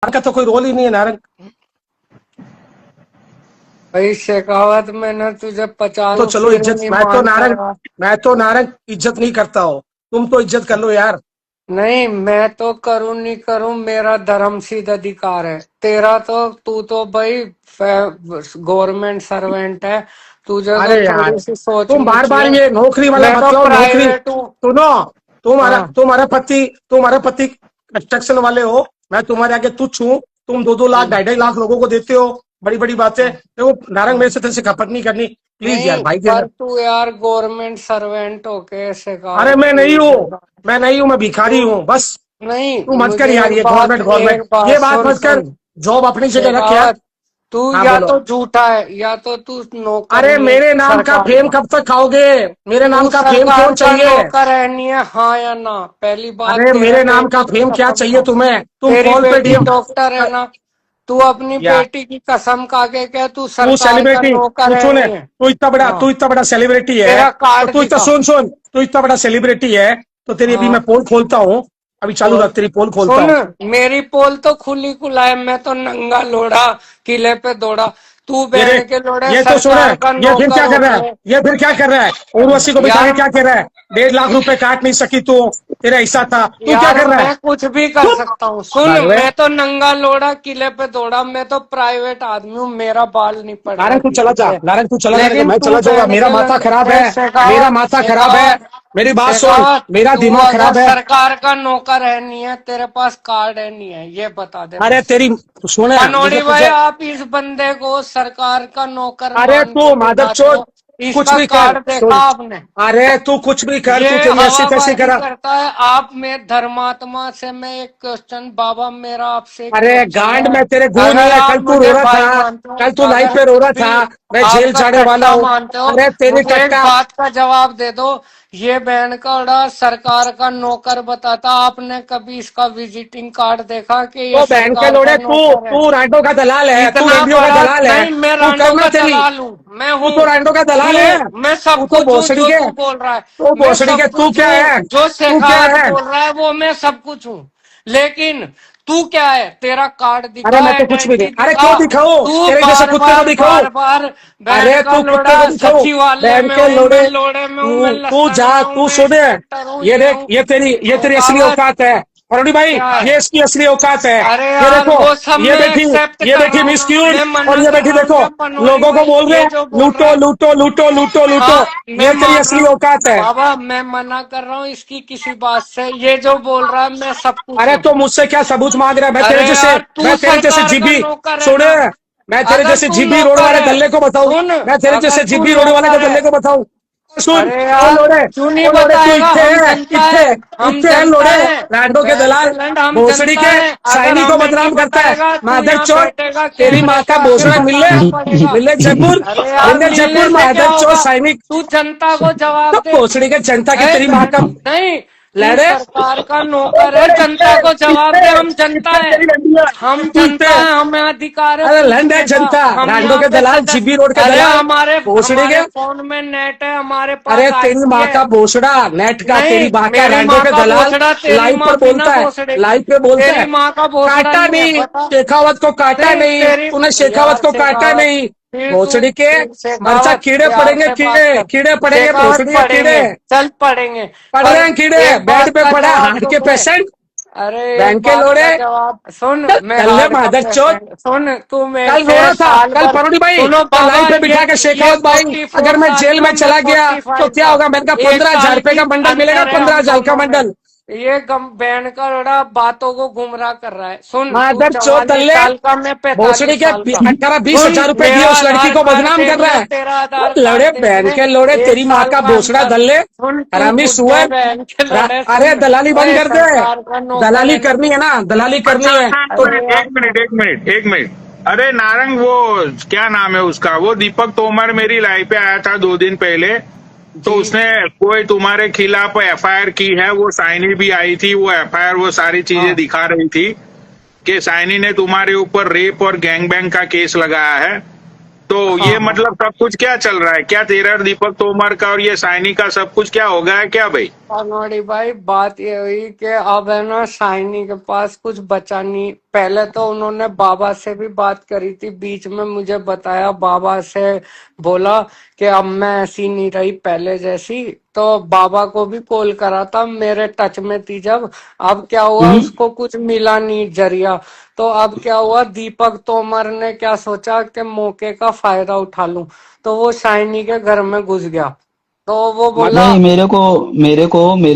का तो कोई रोल ही नहीं है नारंग। भाई शेखावत में ना तुझे तो 50 चलो फिर इज्जत, नहीं मैं तो मानता नारंग, यार। मैं तो नारंग इज्जत नहीं करता हूँ। तुम तो इज्जत कर लो यार। नहीं, मैं तो करूं नहीं करूं, मेरा धर्म सिद्ध अधिकार है। तेरा तो तू तो भाई गवर्नमेंट सर्वेंट है। तुझे तो अरे यार, थोड़ी सी सोच तुम बार नीची बार है। ये नौकरी वाला मैं मत तो कहो, नौकरी। प्राइवेट हूँ। सुनो, तुम्हारा हाँ। तुम्हारा पति कंस्ट्रक्शन वाले हो। मैं तुम्हारे आगे तुच्छ हूँ। तुम 2-2 लाख, 2.5 लाख लोगों को देते हो। बड़ी बड़ी बातें, हाँ। देखो नारंग, मेरे से तेरे से खपत नहीं करनी, प्लीज यार नहीं, भाई पर देना। तू यार गवर्नमेंट सर्वेंट होके अरे शेखावत मैं नहीं की हूँ, जगह मैं नहीं हूँ, मैं भिखारी तू। हूँ बस। नहीं, तू मत कर मुझे यार, एक ये बात गवर्नमेंट गवर्नमेंट एक बात ये बात सुन मत कर। सुन। जॉब अपनी जगह रख यार। शेखावत, तू हाँ या बोलो। तो झूठा है या तो तू नौकर अरे नहीं है मेरे नाम का सरकार फेम का। कब तक खाओगे? मेरे नाम तू का फेम क्यों सरकार का चाहिए? नौकर है नहीं है, हाँ या ना? पहली बात, अरे तेरे मेरे नाम का बेटे की फेम क्या कसम चाहिए खा। तुम्हें? तुम तेरी कॉल पे बेटी डीएम डॉक्टर है ना? तू अपनी यार। बेटी की कसम खा के कह, तू तू सरकार का सेलिब्रिटी, नौकर तू है सुन, नहीं है। तू हाँ। इतना बड़ा सेलिब्रिटी है। तेरा तो कार्ड तू इतना दिखा। सुन सुन, तू इतना बड़ा सेलिब्रिटी है। तो तेरी अभी मैं हाँ। पोल खोलता हूँ। अभी चालू पोल। रख, तेरी पोल खोलता सुन, हूँ। मेरी पोल तो खुली खुला है, मैं तो नंगा लोड़ा किले पे दौड़ा। तू ये बहन देख, के लोड़े ये तो सुन, सरकार का ये फिर नौकर क्या कर रहा है? होके। ये फिर क्या कर रहा है? उर्वशी को बिठा के यार, क्या कर रहा है? 1.5 लाख रुपए काट नहीं सकी तू, तेरा हिस्सा था, तू क्या यार कर रहा है? मैं कुछ भी कर चुप, सकता हूँ। सुन, भगवे। मैं तो नंगा लोड़ा किले पे दौड़ा, मैं तो प्राइवेट आदमी हूँ, मेरा बाल नहीं पड़ रहा नारायण तू चला किसी जा, पे। नारायण तू चला जाने दे, लेकिन मैं तू चला जाऊंगा। बहन मेरा के माथा खराब है, मेरा शेखावत, माथा खराब है। शेखावत, मेरी बात सुन, शेखावत, मेरा तू दिमाग अगर खराब है। सरकार का नौकर है नहीं है, तेरे पास कार्ड है नहीं है, ये बता दे अरे बस। तेरी, सुने मुझे पनौड़ी भाई, तुझे। आप इस बंदे को सरकार का नौकर अरे मान के तू दिखाते मादरचोद, हो। कुछ इसका भी कर, कार्ड देखा सुन। आपने? अरे तू कुछ भी कर, ये तू तेरी ऐसी तैसी हवाबाजी करा। करता है। आप में धर्मात्मा से मैं एक क्वेश्चन, बाबा मेरा आपसे एक अरे क्वेश्चन गांड है। में तेरे गू नहीं अगर है, आप कल तू रो मुझे रहा भाई था। मानते हो, कल तू लाइफ अगर पे रो कुछ रहा भी था। मैं जेल आपका जाने वाला कट्टा हूँ। मानते हो, अरे तेरी मुझे एक कट्टा। बात का जवाब दे दो। ये बहन का उड़ा सरकार का नौकर बताता, आपने कभी इसका विजिटिंग कार्ड देखा कि ये तो बहन के सरकार का लोड़े, तू नौकर है? तू रांडो का दलाल है, तू इतना रेडियो का बड़ा दलाल है। नहीं, मैं तू रांडो करना का तेरी, दलाल हूँ, मैं तू तो रांडो का दलाल है। मैं सब तू तो कुछ हूँ भोसड़ी जो के, तू बोल रहा है। तू मैं भोसड़ी के, सब तू कुछ क्या हूँ है? जो तू क्या शेखावत है? बोल रहा है, वो मैं सब कुछ हूँ। लेकिन तू क्या है? तेरा कार्ड अरे दिखा, मैं तो कुछ भी नहीं। आइडेंटिटी अरे दिखा। क्यों दिखाऊं? तू तेरे जैसे बार कुत्ते को बार दिखाऊं? बार बार बहन अरे का तू कुत्ते को लोड़ा दिखाऊं? सचिवालय बहन में के हूँ, मैं लोड़े, लोड़े में हूँ, मैं तू जा, लखनऊ हूँ, तू मैं सुने। इंस्पेक्टर हूँ, ये ये देख, हूँ। ये तेरी असली शेखावत, औकात है। अरुणी भाई, क्या है? ये इसकी असली औकात है। अरे ये यार, देखो, वो सब ये मैं बैठी, एक्सेप्ट ये कर रहा बैठी हूँ मिस ना, क्यूट। मैं मना और ये कर बैठी रहा हूँ देखो, क्या पनौड़ी लोगों को भाई बोल रहे ये हैं, जो बोल रहा लूटो है? लूटो लूटो लूटो लूटो। हाँ, मैं ये तेरी मान रहा असली हूँ औकात है। बाबा, मैं मना कर रहा हूँ इसकी किसी बात से। ये जो बोल रहा है मैं सब कुछ अरे हूँ। तो मुझसे क्या सबूत मांग रहा है? अरे यार, तू मैं तेरे जैसे सरकार का जीबी, नौकर है सुने, ना? मैं तेरे अगर जैसे तू जीबी रोड नौकर वाले है, दल्ले को बताऊं? सुन, मैं तेरे अगर जैसे तू जीबी रोड वाले नौकर के है। दल्ले को बताऊं? सुन, अरे ओ यार, लोड़े, क्यों नहीं ओ लोड़े, तू बताएगा? इतने हम है, जनता इतने, है, हम इतने है जनता लोड़े, है। रांडो के दलाल, बेंचलैंड हम भोसड़ी जनता के, है। अगर साइनी को हमें नहीं बदनाम करता है। बताएगा, तू माधर यहाँ चोर, बैठेगा, तेरी कैमरे माँ के का आगे भोसड़ा मिले, बताना पड़ेगा। मिले जयपुर, अरे यार, मिले मिलने जयपुर, से क्या माधर चोर होगा? सैनिक। तू जनता को तो जवाब दे। भोसड़ी के जनता की है तेरी माँ का बहन, नहीं, तू लड़े। सरकार का ओ नौकर है, लोड़े, जनता को जवाब दे। हम जनता इतने है, तेरी लंडिया, हम तू जनता इतने। है, हमें अधिकार है अरे लंड है पूछने का। जनता, हम रांडो यहाँ के पे दलाल, जीबी रोड सदस्य, के अरे दलाल, हमारे भोसड़ी हमारे के। फोन में नेट है, हमारे पास अरे तेरी आईपी माँ है। का भोसड़ा, नेट का, तेरी नहीं, माँ का, मेरी रांडो माँ के का दलाल। भोसड़ा, तेरी लाइव माँ पर बिना बोलता है, भोसड़े की। लाइव पे बोलता तेरी है। माँ का भोसड़ा काटा नहीं है, नहीं, बता। शेखावत को काटा नहीं, नहीं, तेरी तूने शेखावत यार को काटा शेखावत, नहीं। फिर तू भोसड़ी के, फिर मरचा शेखावत कीड़े प्यार पड़ेंगे, से बात कीड़े कर। कीड़े पड़ेंगे, शेखावत भोसड़ी के कीड़े पढ़ेंगे, चल पढ़ेंगे। पड़ पर रहे हैं, कीड़े एक बेड बात पे का पड़ा है जवाब हार्ट तो के दे। पेशेंट। अरे बहन एक के बात का लोड़े, जवाब सुन। मैं दल्ले हार्ट का मादर चौथ। पेशेंट, सुन, तू मेरे कल रो से रहा था, साल कल भर। परोड़ी भाई, सुनो कल लाइव बाबा, पे बिठा के ये शेखावत भाई, 44 अगर मैं साल जेल का, में मैं चला गया तो 45 क्या का। होगा? मैंने कहा एक 15,000 साल रुपए की का बंडल मिलेगा, अंतर है हम 15,000 का दोनों में। बंडल। ये गम बैन का लड़ा बातों को गुमराह कर रहा है। सुन, तू मादर चौथ 44 दल्ले, साल का, मैं भोसड़ी 45 के साल का। 18-20 हजार सुन, रुपए दिए मेरा उस लड़की आधार को कार्ड बदनाम देख कर रहा ले, है। तेरा आधार और कार्ड लड़े देख बहन ले। के लोड़े, एक तेरी माँ साल का का भोसड़ा अंतर। दल्ले, सुन, तू हरामी बुड्ढे सुअर। बहन के लड़े, अरे सुन। दलाली बंद ओए, कर दे, सरकार का नौकर दलाली है ना करनी तू? है ना, दलाली करनी अच्छा है अच्छा, एक तो। अरे मिनट यार, एक मिनट एक मिनट एक मिनट। अरे नारंग, वो क्या नाम है उसका, वो दीपक तोमर मेरी लाइफ पे आया था 2 दिन पहले। तो जी। उसने कोई तुम्हारे खिलाफ एफआईआर की है, वो साइनी भी आई थी, वो एफआईआर वो सारी चीजें हाँ। दिखा रही थी कि साइनी ने तुम्हारे ऊपर रेप और गैंगबैंग का केस लगाया है। तो हाँ ये हाँ मतलब सब कुछ क्या चल रहा है? क्या तेरा और दीपक तोमर का और ये साइनी का सब कुछ क्या हो गया है क्या भाई? पनौड़ी भाई, बात ये हुई कि अब है ना शाइनी के पास कुछ बचा नहीं। पहले तो उन्होंने बाबा से भी बात करी थी, बीच में मुझे बताया, बाबा से बोला कि अब मैं ऐसी नहीं रही पहले जैसी। तो बाबा को भी कॉल करा था, मेरे टच में थी जब। अब क्या हुआ, हम्म। उसको कुछ मिला नहीं जरिया। तो अब क्या हुआ, दीपक तोमर ने क्या सोचा कि मौके का फायदा उठा लूं, तो वो शाइनी के घर में घुस गया। तो वो बोला, नहीं, मेरे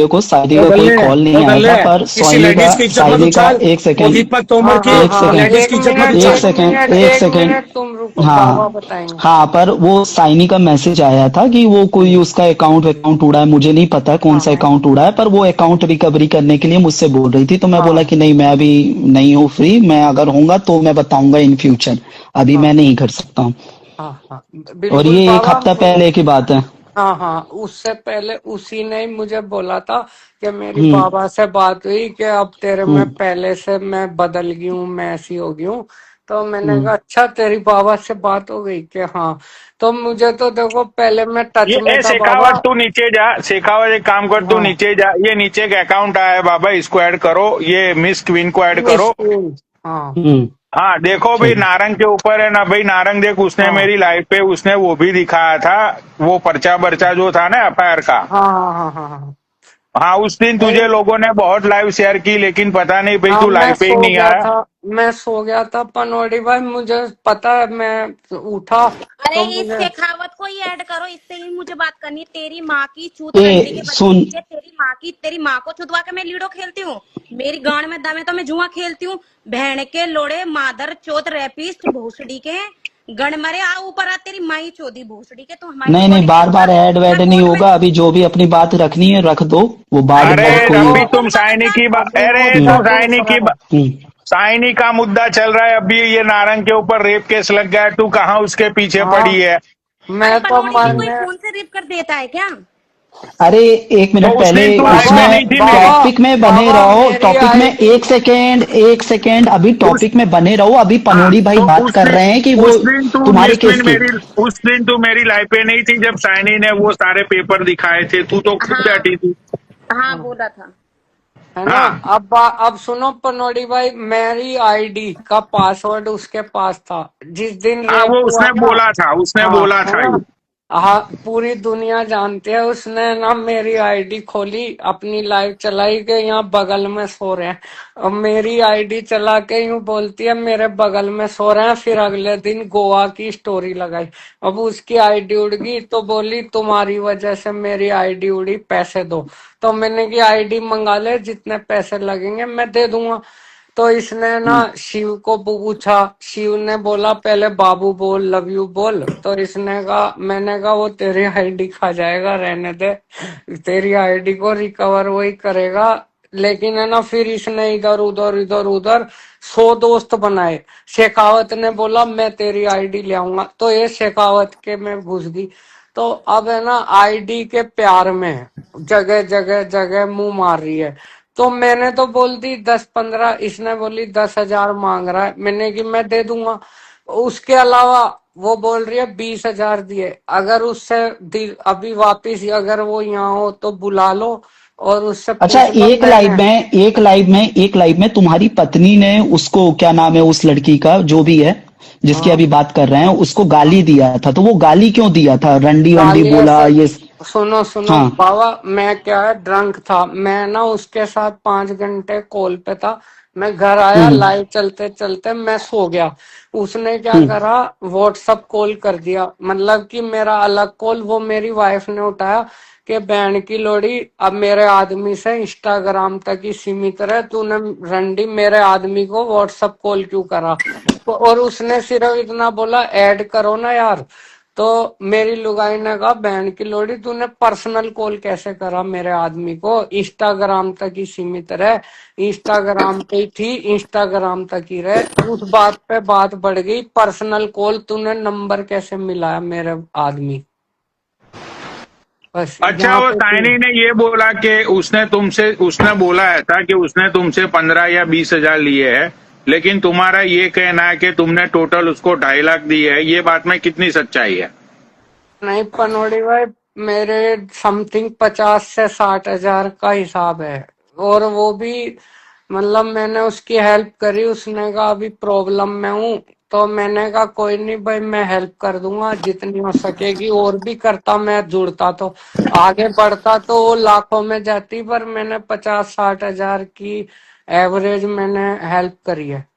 को साइनी ओ का कोई गल्ले, कॉल ओ नहीं आया गल्ले, था, पर किसी लेडीज की इज्जत मत साइनी का उछाल। एक वो सेकेंड, दीपक तोमर हाँ की हाँ एक हाँ, सेकेंड, लेडीज एक की इज्जत मत मिनट एक उछाल। एक सेकेंड, मिनट एक एक सेकेंड। मिनट, तुम रुको, बाबा हाँ बताएंगे। हाँ, पर वो साइनी का मैसेज आया था कि वो कोई उसका अकाउंट उड़ा है, मुझे नहीं पता कौन हाँ सा हाँ अकाउंट उड़ा है, पर वो अकाउंट रिकवरी करने के लिए मुझसे बोल रही थी। तो मैं बोला हाँ कि नहीं, मैं अभी नहीं हूँ फ्री, मैं अगर होऊंगा तो मैं बताऊंगा इन फ्यूचर, अभी हाँ मैं नहीं कर सकता हूँ। हाँ हाँ, और बिल्कुल ये एक बाबा। हफ्ता पहले की बात है। हाँ हाँ, उससे पहले उसी ने ही मुझे बोला था कि मेरी हम्म। बाबा से बात हुई कि अब तेरे में हम्म। पहले से मैं बदल गई हूँ, मैं ऐसी हो गई हूँ। तो मैंने हम्म। कहा अच्छा, तेरी बाबा से बात हो गई कि हाँ। तो मुझे तो देखो, पहले मैं टच ये में था बाबा। शेखावत, तू नीचे जा। शेखावत, एक काम कर, तू हाँ, नीचे जा। ये नीचे एक अकाउंट आया है बाबा, इसको ऐड करो, ये मिस क्वीन को ऐड करो। मिस्किन। हाँ हम्म। हाँ देखो भाई, ठीक। नारंग के ऊपर है ना भाई। नारंग देख, उसने हाँ मेरी लाइफ पे उसने वो भी दिखाया था, वो पर्चा वर्चा जो था ना एफआईआर का। हाँ हाँ हाँ हाँ हाँ। हाँ, उस दिन नहीं, तुझे लोगों ने बहुत लाइव शेयर की, लेकिन पता नहीं भाई, हाँ तू मैं लाइव पे ही सो नहीं गया आया। था। मैं सो गया था पनौड़ी भाई, मुझे पता है। मैं उठा अरे तो इस मुझे, शेखावत को ही ऐड करो, इससे ही मुझे बात करनी है। तेरी माँ की चूत रंडी के ए बच्चे सुन, की है, तेरी माँ को छुदवा के मैं लूडो खेलती हूँ। मेरी गांड में दम है तो मैं जुआ खेलती हूँ। बहन के लोड़े, मादर चौथ, रैपिस्ट, भोसड़ी के गण मरे, आ ऊपर आ तेरी माई चौधी भोसड़ी के, तू हमारी नहीं नहीं, रिकॉर्डिंग बार देखा बार ऐड क्या वैड नहीं कोर्ट में? होगा, अभी जो भी अपनी बात रखनी है रख दो, वो बाद अरे में कोई। अभी कौन तुम साइनी परेशान? की बात, अभी अरे मुद्दा तुम साइनी दूसरा की है। साइनी का मुद्दा चल रहा है अभी। ये नारंग के ऊपर रेप केस लग गया है, तू कहाँ उसके पीछे पड़ी हाँ, है? अरे मैं तो पनौड़ी जी, कोई मानने, फोन से रिप कर देता है क्या? अरे एक तो मिनट उस पहले, दिन तू लाइफ पे बाबा नहीं उसमें थी मेरी। बाबा टॉपिक में बने बाबा, रहो, मेरी टॉपिक में आईडी। एक सेकेंड, एक सेकेंड, अभी उस टॉपिक में बने रहो। अभी हाँ, पनोड़ी भाई तो बात कर रहे हैं कि वो उस दिन तू तुम्हारे केस यस्मिन की। मेरी, उस दिन तू मेरी लाइफ पे नहीं थी जब साइनी ने वो सारे पेपर दिखाए थे, तू तो खुद हाँ बैठी थी। हाँ, हाँ, बोला था। है ना। हाँ अब सुनो पनौड़ी भाई, मेरी आईडी का पासवर्ड उसके पास था जिस दिन हाँ, रेप वो हुआ उसने ना। बोला था, उसने हाँ, बोला है था ना। ये। हाँ, पूरी दुनिया जानती है। उसने ना मेरी आईडी खोली, अपनी लाइव चलाई के यहाँ बगल में सो रहे हैं। अब मेरी आईडी चला के यूं बोलती है मेरे बगल में सो रहे हैं। फिर अगले दिन गोवा की स्टोरी लगाई। अब उसकी आईडी उड़ गई तो बोली तुम्हारी वजह से मेरी आईडी उड़ी, पैसे दो। तो मैंने की आईडी मंगा ले, जितने पैसे लगेंगे मैं दे दूंगा। तो इसने ना शिव को पूछा, शिव ने बोला पहले बाबू बोल, लव यू बोल। तो इसने कहा, मैंने कहा वो तेरी आईडी खा जाएगा, रहने दे, तेरी आईडी को रिकवर वही करेगा। लेकिन है ना, फिर इसने इधर उधर इधर उधर 100 दोस्त बनाए। शेखावत ने बोला मैं तेरी आईडी ले आऊंगा, तो ये शेखावत के में घुस गई। तो अब है ना, आईडी के प्यार में जगह जगह जगह मुंह मार रही है। तो मैंने तो बोल दी 10-15, इसने बोली 10,000 मांग रहा है। मैंने कि मैं दे दूंगा। उसके अलावा वो बोल रही है 20,000 दिए, अगर उससे अभी वापिस अगर वो यहाँ हो तो बुला लो और उससे अच्छा, पूछ लो। मैंने, एक लाइव में तुम्हारी पत्नी ने उसको, क्या नाम है उस लड़की का जो भी है जिसकी हाँ अभी बात कर रहे हैं, उसको हाँ, गाली दिया था, तो वो गाली क्यों दिया था? रंडी वंडी गाली बोला ऐसे, ये? सुनो सुनो हाँ। बाबा, मैं क्या है, ड्रंक था मैं ना, उसके साथ 5 घंटे कॉल पे था। मैं घर आया, हम्म। लाइव चलते चलते मैं सो गया। उसने क्या हम्म। करा, व्हाट्सअप कॉल कर दिया, मतलब कि मेरा अलग कॉल, वो मेरी वाइफ ने उठाया कि बहन की लोड़ी, अब मेरे आदमी से इंस्टाग्राम तक ही सीमित रहे, तूने रंडी मेरे आदमी को व्हाट्सअप कॉल क्यों करा। तो और उसने सिर्फ इतना बोला ऐड करो ना यार। तो मेरी लुगाई ने कहा बहन की लोड़ी, तूने पर्सनल कॉल कैसे करा मेरे आदमी को, इंस्टाग्राम तक ही सीमित रहे, इंस्टाग्राम पे ही थी, इंस्टाग्राम तक ही रहे। उस बात पे बात बढ़ गई, पर्सनल कॉल, तूने नंबर कैसे मिलाया मेरे आदमी। बस अच्छा, यहाँ वो पे थी। साइनी ने ये बोला कि उसने बोला है था कि उसने तुमसे 15 या 20 हजार लिए हैं, लेकिन तुम्हारा ये कहना है कि तुमने टोटल उसको 2.5 लाख दी है, ये बात में कितनी सच्चाई है? नहीं पनोड़ी भाई, मेरे समथिंग 50 से 60 हजार का हिसाब है। और वो भी मतलब मैंने उसकी हेल्प करी, उसने कहा अभी प्रॉब्लम में हूँ, तो मैंने कहा कोई नहीं भाई, मैं हेल्प कर दूंगा जितनी हो सकेगी। और भी करता, मैं जुड़ता तो आगे बढ़ता तो वो लाखों में जाती, पर मैंने 50-60 हजार की एवरेज मैंने हेल्प करी है।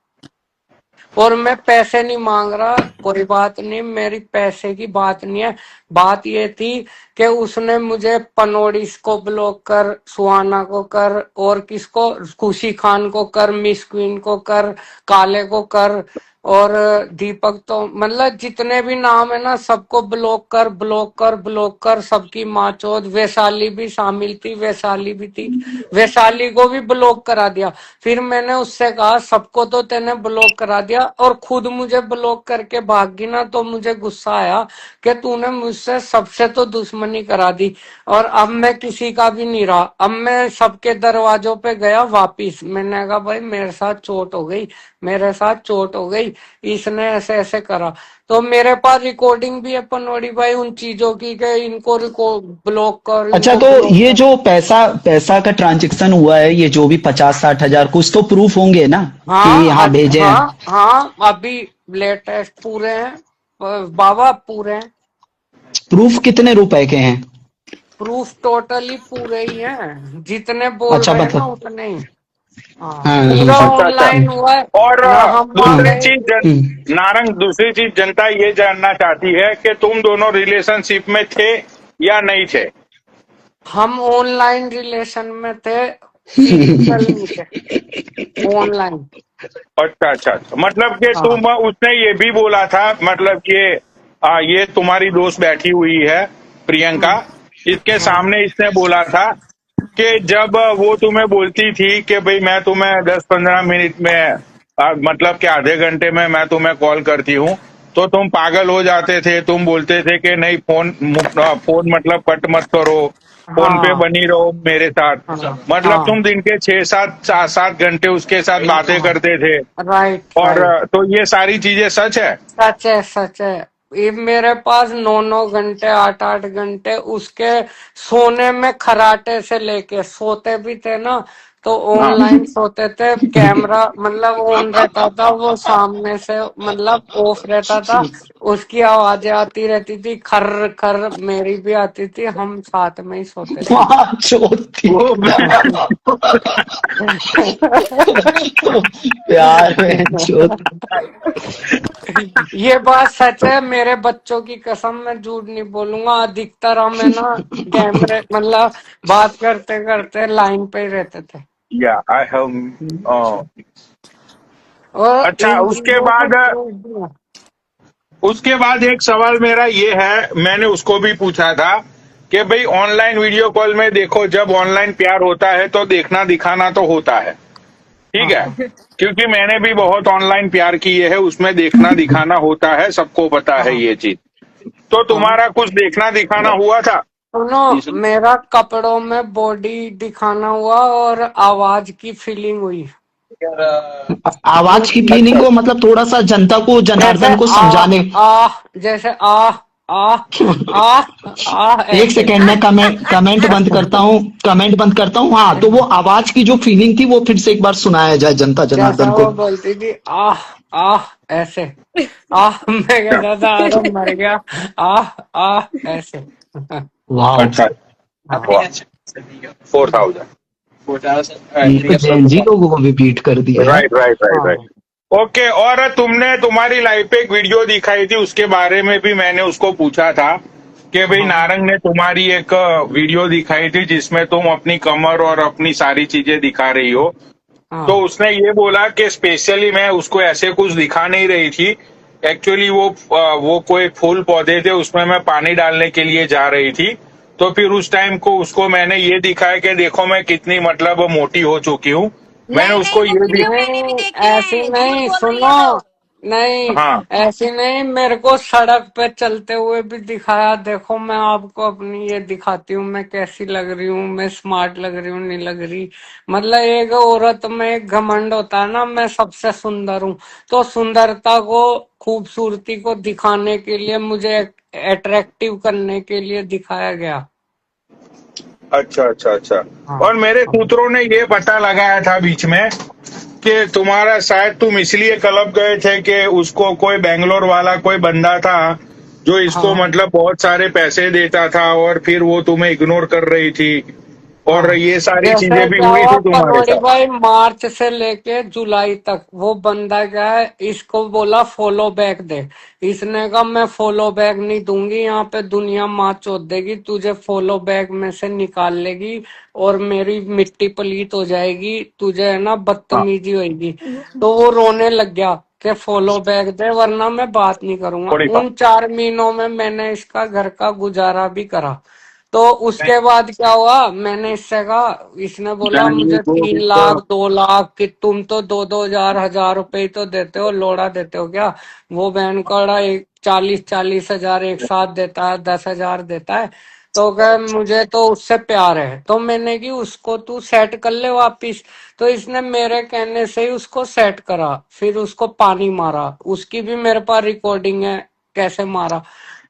और मैं पैसे नहीं मांग रहा, कोई बात नहीं, मेरी पैसे की बात नहीं है। बात ये थी कि उसने मुझे पनोड़ी को ब्लॉक कर, सुहाना को कर, और किसको, खुशी खान को कर, मिस क्वीन को कर, काले को कर, और दीपक, तो मतलब जितने भी नाम है ना सबको ब्लॉक कर, ब्लॉक कर, ब्लॉक कर। सबकी माँ चौथ, वैशाली भी शामिल थी, वैशाली भी थी, वैशाली को भी ब्लॉक करा दिया। फिर मैंने उससे कहा सबको तो तेने ब्लॉक करा दिया और खुद मुझे ब्लॉक करके भागी ना, तो मुझे गुस्सा आया कि तूने मुझसे सबसे तो दुश्मनी करा दी, और अब मैं किसी का भी नहीं रहा। अब मैं सबके दरवाजों पे गया वापिस, मैंने कहा भाई मेरे साथ चोट हो गई, मेरे साथ चोट हो गई, इसने ऐसे ऐसे करा। तो मेरे पास रिकॉर्डिंग भी है पनोड़ी भाई उन चीजों की, कि इनको ब्लॉक कर, अच्छा, इनको तो ब्लॉक ये कर। जो पैसा का ट्रांजेक्शन हुआ है, ये जो भी 50-60 हजार, कुछ तो प्रूफ होंगे ना कि यहाँ भेजे हैं? हाँ हाँ, अभी लेटेस्ट पूरे हैं बाबा, पूरे हैं। प्रूफ कितने रुपए के हैं? प्रूफ टोटली पूरे ही हैं, जितने बोल अच्छा, रहे हैं बता। ना उतने ही। हाँ, हाँ, पूरा अच्छा अच्छा। ऑनलाइन हुआ है और ना, हम वहां दूसरी गए। चीज नारंग, दूसरी चीज जनता ये जानना चाहती है कि तुम दोनों रिलेशनशिप में थे या नहीं थे? हम ऑनलाइन रिलेशन में थे, फिजिकल नहीं थे, ऑनलाइन। अच्छा अच्छा अच्छा, मतलब कि हाँ तुम, उसने ये भी बोला था, मतलब कि ये तुम्हारी दोस्त बैठी हुई है प्रियंका, इसके हाँ सामने इसने बोला था कि जब वो तुम्हें बोलती थी कि भाई मैं तुम्हें 10-15 मिनट में मतलब कि आधे घंटे में मैं तुम्हें कॉल करती हूँ, तो तुम पागल हो जाते थे, तुम बोलते थे कि नहीं, फोन मतलब कट मत करो, फोन पे हाँ बनी रहो मेरे साथ। हाँ मतलब हाँ तुम दिन के 6-7 घंटे उसके साथ बातें हाँ, करते थे। राइट और राइट। तो ये सारी चीजें सच है? सच है, सच है। ये मेरे पास 9-9 घंटे, 8-8 घंटे उसके सोने में खराटे से लेके, सोते भी थे ना तो हाँ ऑनलाइन सोते थे, कैमरा मतलब ऑन रहता था, वो सामने से मतलब ऑफ रहता था, उसकी आवाजें आती रहती थी, खर खर, मेरी भी आती थी, हम साथ में ही सोते थे। वहाँ चोटी वो प्यार में चोट। ये बात सच है, मेरे बच्चों की कसम, मैं झूठ नहीं बोलूंगा। अधिकतर हम है ना कैमरे मतलब बात करते करते लाइन पे ही रहते थे। या आई हैव। और अच्छा, इन चीजों के proof भी हैं। उसके बाद एक सवाल मेरा ये है, मैंने उसको भी पूछा था कि भाई ऑनलाइन वीडियो कॉल में देखो, जब ऑनलाइन प्यार होता है तो देखना दिखाना तो होता है, ठीक है? हाँ क्योंकि मैंने भी बहुत ऑनलाइन प्यार किए है, उसमें देखना दिखाना होता है, सबको पता है हाँ ये चीज। तो हाँ। तुम्हारा कुछ देखना दिखाना हुआ था? सुनो, मेरा कपड़ों में बॉडी दिखाना हुआ और आवाज की फीलिंग हुई। आवाज की फीलिंग को मतलब थोड़ा सा जनता को, जैसे जनार्दन को समझाने। जैसे आ एक ऐसे। सेकेंड में कमेंट बंद करता हूँ, कमेंट बंद करता हूँ। हाँ, तो वो आवाज की जो फीलिंग थी वो फिर से एक बार सुनाया जाए जनता जैसा जनार्दन को। वो बोलती थी ऐसे, मैं कहता था अरे मर गया, ऐसे। वाह, अच्छा, हाँ 4000। जैन जी लोगों को भी बीट कर दिया है। Right right right right. हाँ ओके, और तुमने तुम्हारी लाइफ पे एक वीडियो दिखाई थी, उसके बारे में भी मैंने उसको पूछा था कि भाई हाँ नारंग ने तुम्हारी एक वीडियो दिखाई थी जिसमें तुम अपनी कमर और अपनी सारी चीजें दिखा रही हो। तो हाँ उसने ये बोला कि स्पेशली मैं उसको ऐसे कुछ दिखा नहीं रही थी, एक्चुअली वो कोई फूल पौधे थे, उसमें मैं पानी डालने के लिए जा रही थी। तो फिर उस टाइम को उसको मैंने ये दिखाया कि देखो मैं कितनी मतलब मोटी हो चुकी हूँ। मैंने नहीं नहीं, उसको वो ये भी, वीडियो मैंने भी नहीं देखे ऐसी हैं, झूठ नहीं, बोल रही है सुनो, वो। नहीं, हाँ ऐसी नहीं, मेरे को सड़क पे चलते हुए भी दिखाया। देखो मैं आपको अपनी ये दिखाती हूँ, मैं कैसी लग रही हूँ, मैं स्मार्ट लग रही हूँ नहीं लग रही। मतलब एक औरत में एक घमंड होता है ना, मैं सबसे सुंदर हूँ। तो सुंदरता को, खूबसूरती को दिखाने के लिए, मुझे अट्रैक्टिव करने के लिए दिखाया गया। अच्छा अच्छा अच्छा। हाँ। और मेरे सूत्रों ने ये पता लगाया था बीच में कि तुम्हारा शायद तुम इसलिए क्लब गए थे कि उसको कोई बेंगलोर वाला कोई बंदा था जो इसको हाँ। मतलब बहुत सारे पैसे देता था और फिर वो तुम्हें इग्नोर कर रही थी और हाँ, ये सारी जैसे चीजें भी क्या हुई हुआ थी तुम्हारे पनोड़ी साथ। भाई, मार्च से लेके जुलाई तक वो बंदा क्या है, इसको बोला फॉलो बैक दे। इसने कहा मैं फॉलो बैक नहीं दूंगी, यहाँ पे दुनिया माँ चोद देगी, तुझे फॉलो बैक में से निकाल लेगी और मेरी मिट्टी पलीत हो जाएगी, तुझे है ना हाँ बदतमीजी होगी। तो वो रोने लग गया कि फॉलो बैक दे वरना मैं बात नहीं करूंगा। थोड़ी उन 4 महीनों में मैंने इसका घर का गुजारा भी करा। तो उसके बाद क्या हुआ, मैंने इससे कहा, इसने बोला मुझे 3 लाख 2 लाख, कि तुम तो 2-2 हजार 1000 रुपए ही तो देते हो, लोड़ा देते हो क्या? वो बहन कौड़ा एक 40-40 हजार एक साथ देता है, 10 हजार देता है। तो कहे मुझे तो उससे प्यार है। तो मैंने कि उसको तू सेट कर ले वापिस। तो इसने मेरे कहने से ही उसको सेट करा, फिर उसको पानी मारा, उसकी भी मेरे पास रिकॉर्डिंग है कैसे मारा।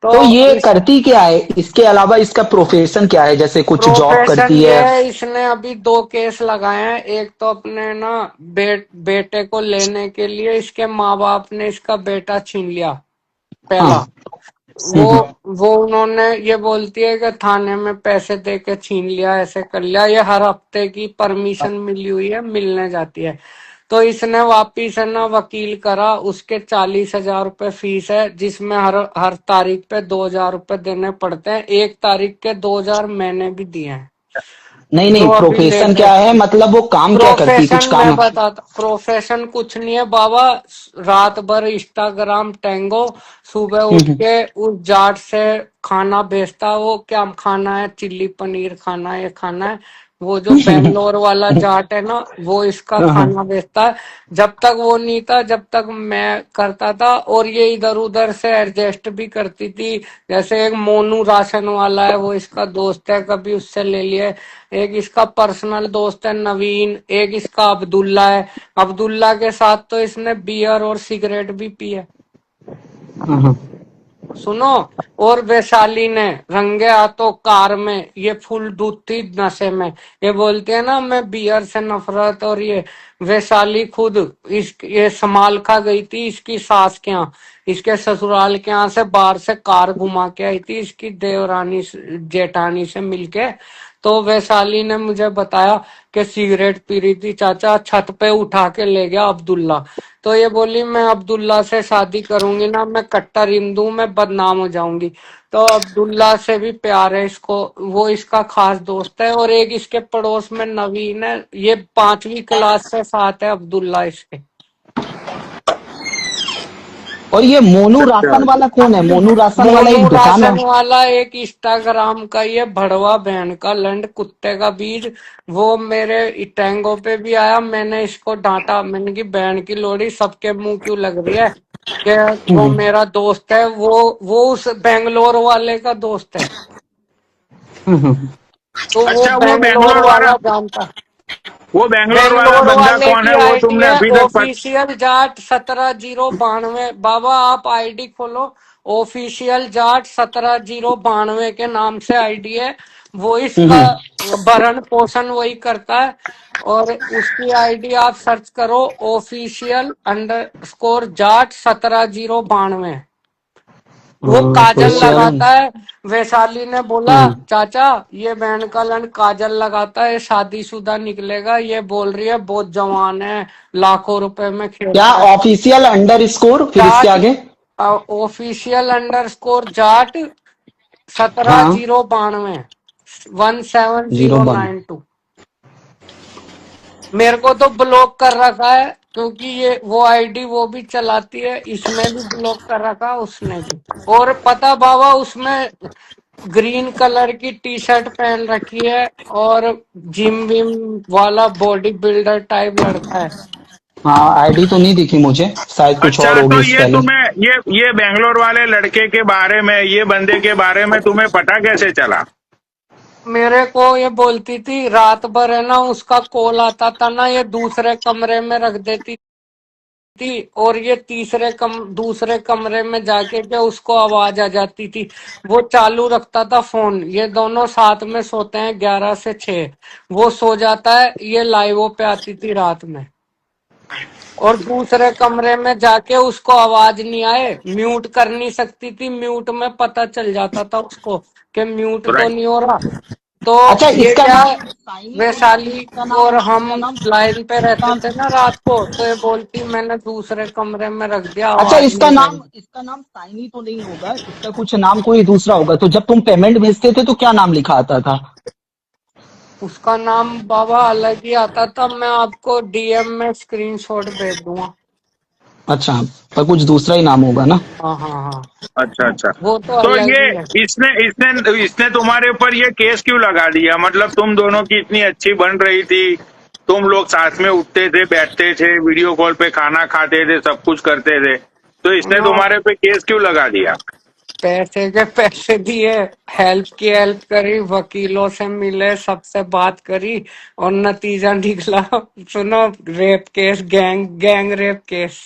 तो तो ये इस करती क्या है? इसके अलावा इसका प्रोफेशन क्या है? जैसे कुछ जॉब प्रोफेशन करती ये है? है, इसने अभी 2 केस लगाए हैं। एक तो अपने ना बेटे को लेने के लिए इसके माँ बाप ने इसका बेटा छीन लिया हाँ। पहला। वो हम्म। वो उन्होंने ये बोलती है कि थाने में पैसे दे के छीन लिया, ऐसे कर लिया। ये हर हफ्ते की परमिशन मिली हुई है, मिलने जाती है। तो इसने वापिस है ना वकील करा, उसके 40 हजार रुपए फीस है, जिसमें हर हर तारीख पे 2 हजार रुपए देने पड़ते हैं। 1 तारीख के 2 हजार मैंने भी दिए हैं, नहीं जो नहीं, अभी प्रोफेशन लेटे। क्या है? मतलब वो काम क्या करती? प्रोफेशन कुछ मैं काम? बताता, प्रोफेशन कुछ नहीं है बाबा। रात भर इंस्टाग्राम टेंगो, सुबह उठ हम्म। के उस जाट से खाना भेजता। वो क्या खाना है, चिल्ली पनीर खाना है, ये खाना है। वो जो बेंगलोर वाला जाट है ना, वो इसका हाँ। खाना भेजता है। जब तक वो नहीं था, जब तक मैं करता था। और ये इधर उधर से एडजस्ट भी करती थी। जैसे एक मोनू राशन वाला है, वो इसका दोस्त है, कभी उससे ले लिए। एक इसका पर्सनल दोस्त है नवीन, एक इसका अब्दुल्ला है। अब्दुल्ला के साथ तो इसने बियर और सिगरेट भी पी है, हाँ। सुनो। और वैशाली ने रंगे हाथों कार में, ये फुल दूध थी नशे में, ये बोलते हैं ना मैं बियर से नफरत। और ये वैशाली खुद इस ये संभाल खा गई थी इसकी सास के यहाँ, इसके ससुराल के यहाँ से बाहर से कार घुमा के आई थी इसकी देवरानी जेठानी से मिलके। तो वैशाली ने मुझे बताया कि सिगरेट पी रही थी चाचा, छत पे उठा के ले गया अब्दुल्ला। तो ये बोली मैं अब्दुल्ला से शादी करूंगी ना, मैं कट्टर हिंदू, मैं बदनाम हो जाऊंगी। तो अब्दुल्ला से भी प्यार है इसको, वो इसका खास दोस्त है। और एक इसके पड़ोस में नवीन है, ये 5वीं क्लास से साथ है अब्दुल्ला इसके। और ये मोनू राशन वाला कौन है? मोनू राशन वाला मोनू एक दुकान है। राशन वाला एक इंस्टाग्राम का, ये भड़वा बहन का लंड कुत्ते का बीज। वो मेरे टैंगो पे भी आया, मैंने इसको डांटा, मैंने की बहन की लोड़ी सबके मुंह क्यों लग रही है, कि वो हम्म। मेरा दोस्त है। वो उस बेंगलोर वाले का दोस्त है। हम्म। तो वो अच्छा वो बेंगलोर बेंगलोर वाला, वाला जानता। वो बेंगलोर वाला बेंगलोर बंदा वाले कौन की है वो आईडी तुमने है अभी तक ऑफिशियल जाट 17092। बाबा आप आईडी खोलो, ऑफिशियल जाट 17092 के नाम से आईडी है। वो इसका हम्म। भरण पोषण वही करता है। और उसकी आईडी आप सर्च करो, official_जाट 17092। वो काजल ऑफिशियल। लगाता है। वैशाली ने बोला हम्म। चाचा ये बहन का लंड काजल लगाता है, शादीशुदा निकलेगा। ये बोल रही है बहुत जवान है, लाखों रुपए में क्या खेलता है। ऑफिशियल अंडर स्कोर फिर इसके जाट, आगे? official_जाट सत्रह हाँ। जीरो बानवे one seven zero zero one. Nine two मेरे को तो ब्लॉक कर रखा है, क्योंकि ये वो आईडी वो भी चलाती है, इसने भी ब्लॉक कर रखा, उसने भी। और पता बाबा, उसमें ग्रीन कलर की टी शर्ट पहन रखी है और जिम विम वाला बॉडी बिल्डर टाइप लड़का है। हाँ, आईडी तो नहीं दिखी मुझे, शायद कुछ और अच्छा, होगी तो इसके ये अलग। तुम्हें ये बेंगलोर वाले लड़के के बारे में, ये बंदे के बारे में तुम्हें पता कैसे चला? मेरे को ये बोलती थी रात भर, है ना, उसका कॉल आता था ना, ये दूसरे कमरे में रख देती थी और ये दूसरे कमरे में जाके के उसको आवाज आ जाती थी, वो चालू रखता था फोन। ये दोनों साथ में सोते हैं 11 से 6, वो सो जाता है, ये लाइवों पे आती थी रात में, और दूसरे कमरे में जाके उसको आवाज नहीं आए, म्यूट कर नहीं सकती थी, म्यूट में पता चल जाता था उसको कि म्यूट तो राइट। नहीं हो रहा। तो अच्छा, ये इसका क्या है, नाम साइनी तो नहीं, वैशाली, और हम लाइन पे रहते इसका, थे ना रात को, तो ये बोलती मैंने दूसरे कमरे में रख दिया, अच्छा, आवाज नहीं आई। इसका नाम साइनी तो नहीं होगा, इसका कुछ नाम कोई दूसरा होगा। तो जब तुम पेमेंट भेजते थे तो क्या नाम लिखा आता था? उसका नाम बाबा अलग ही आता था, मैं आपको डीएम में स्क्रीनशॉट भेज दूंगा। अच्छा, पर कुछ दूसरा ही नाम होगा ना? हाँ हाँ हाँ, अच्छा अच्छा। वो तो तो अलग ये ही है। इसने इसने इसने तुम्हारे ऊपर ये केस क्यों लगा दिया? मतलब तुम दोनों की इतनी अच्छी बन रही थी, तुम लोग साथ में उठते थे, बैठते थे, वीडियो कॉल पे खाना खाते थे, सब कुछ करते थे, तो इसने नो, तुम्हारे पे केस क्यों लगा दिया? पैसे के पैसे दिए, हेल्प करी, वकीलों से मिले, सबसे बात करी, और नतीजा निकला सुनो, rape case, gang rape case.